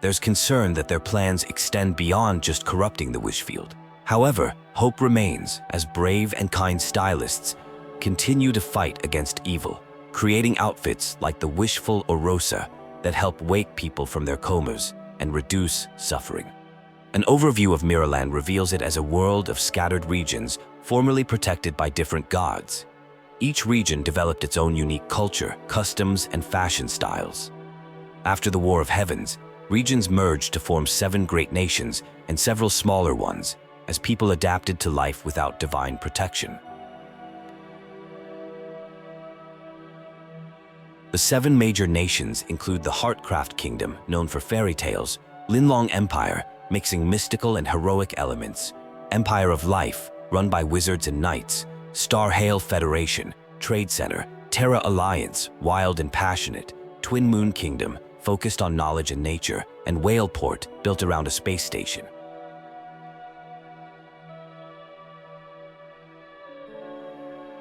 There's concern that their plans extend beyond just corrupting the Wishfield. However, hope remains as brave and kind stylists continue to fight against evil, creating outfits like the Wishful Erosa that help wake people from their comas and reduce suffering. An overview of Miraland reveals it as a world of scattered regions formerly protected by different gods. Each region developed its own unique culture, customs, and fashion styles. After the War of Heavens, regions merged to form 7 great nations and several smaller ones, as people adapted to life without divine protection. The 7 major nations include the Heartcraft Kingdom, known for fairy tales, Linlong Empire, mixing mystical and heroic elements, Empire of Life, run by wizards and knights, Star Hail Federation, Trade Center, Terra Alliance, wild and passionate, Twin Moon Kingdom, focused on knowledge and nature, and Whaleport, built around a space station.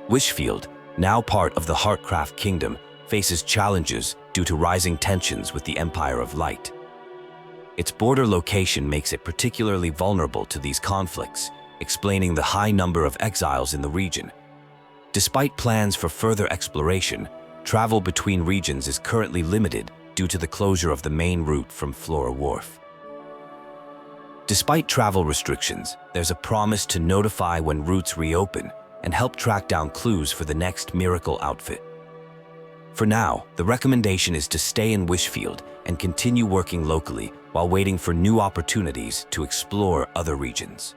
Wishfield, now part of the Heartcraft Kingdom, faces challenges due to rising tensions with the Empire of Light. Its border location makes it particularly vulnerable to these conflicts, explaining the high number of exiles in the region. Despite plans for further exploration, travel between regions is currently limited due to the closure of the main route from Flora Wharf. Despite travel restrictions, there's a promise to notify when routes reopen and help track down clues for the next miracle outfit. For now, the recommendation is to stay in Wishfield and continue working locally while waiting for new opportunities to explore other regions.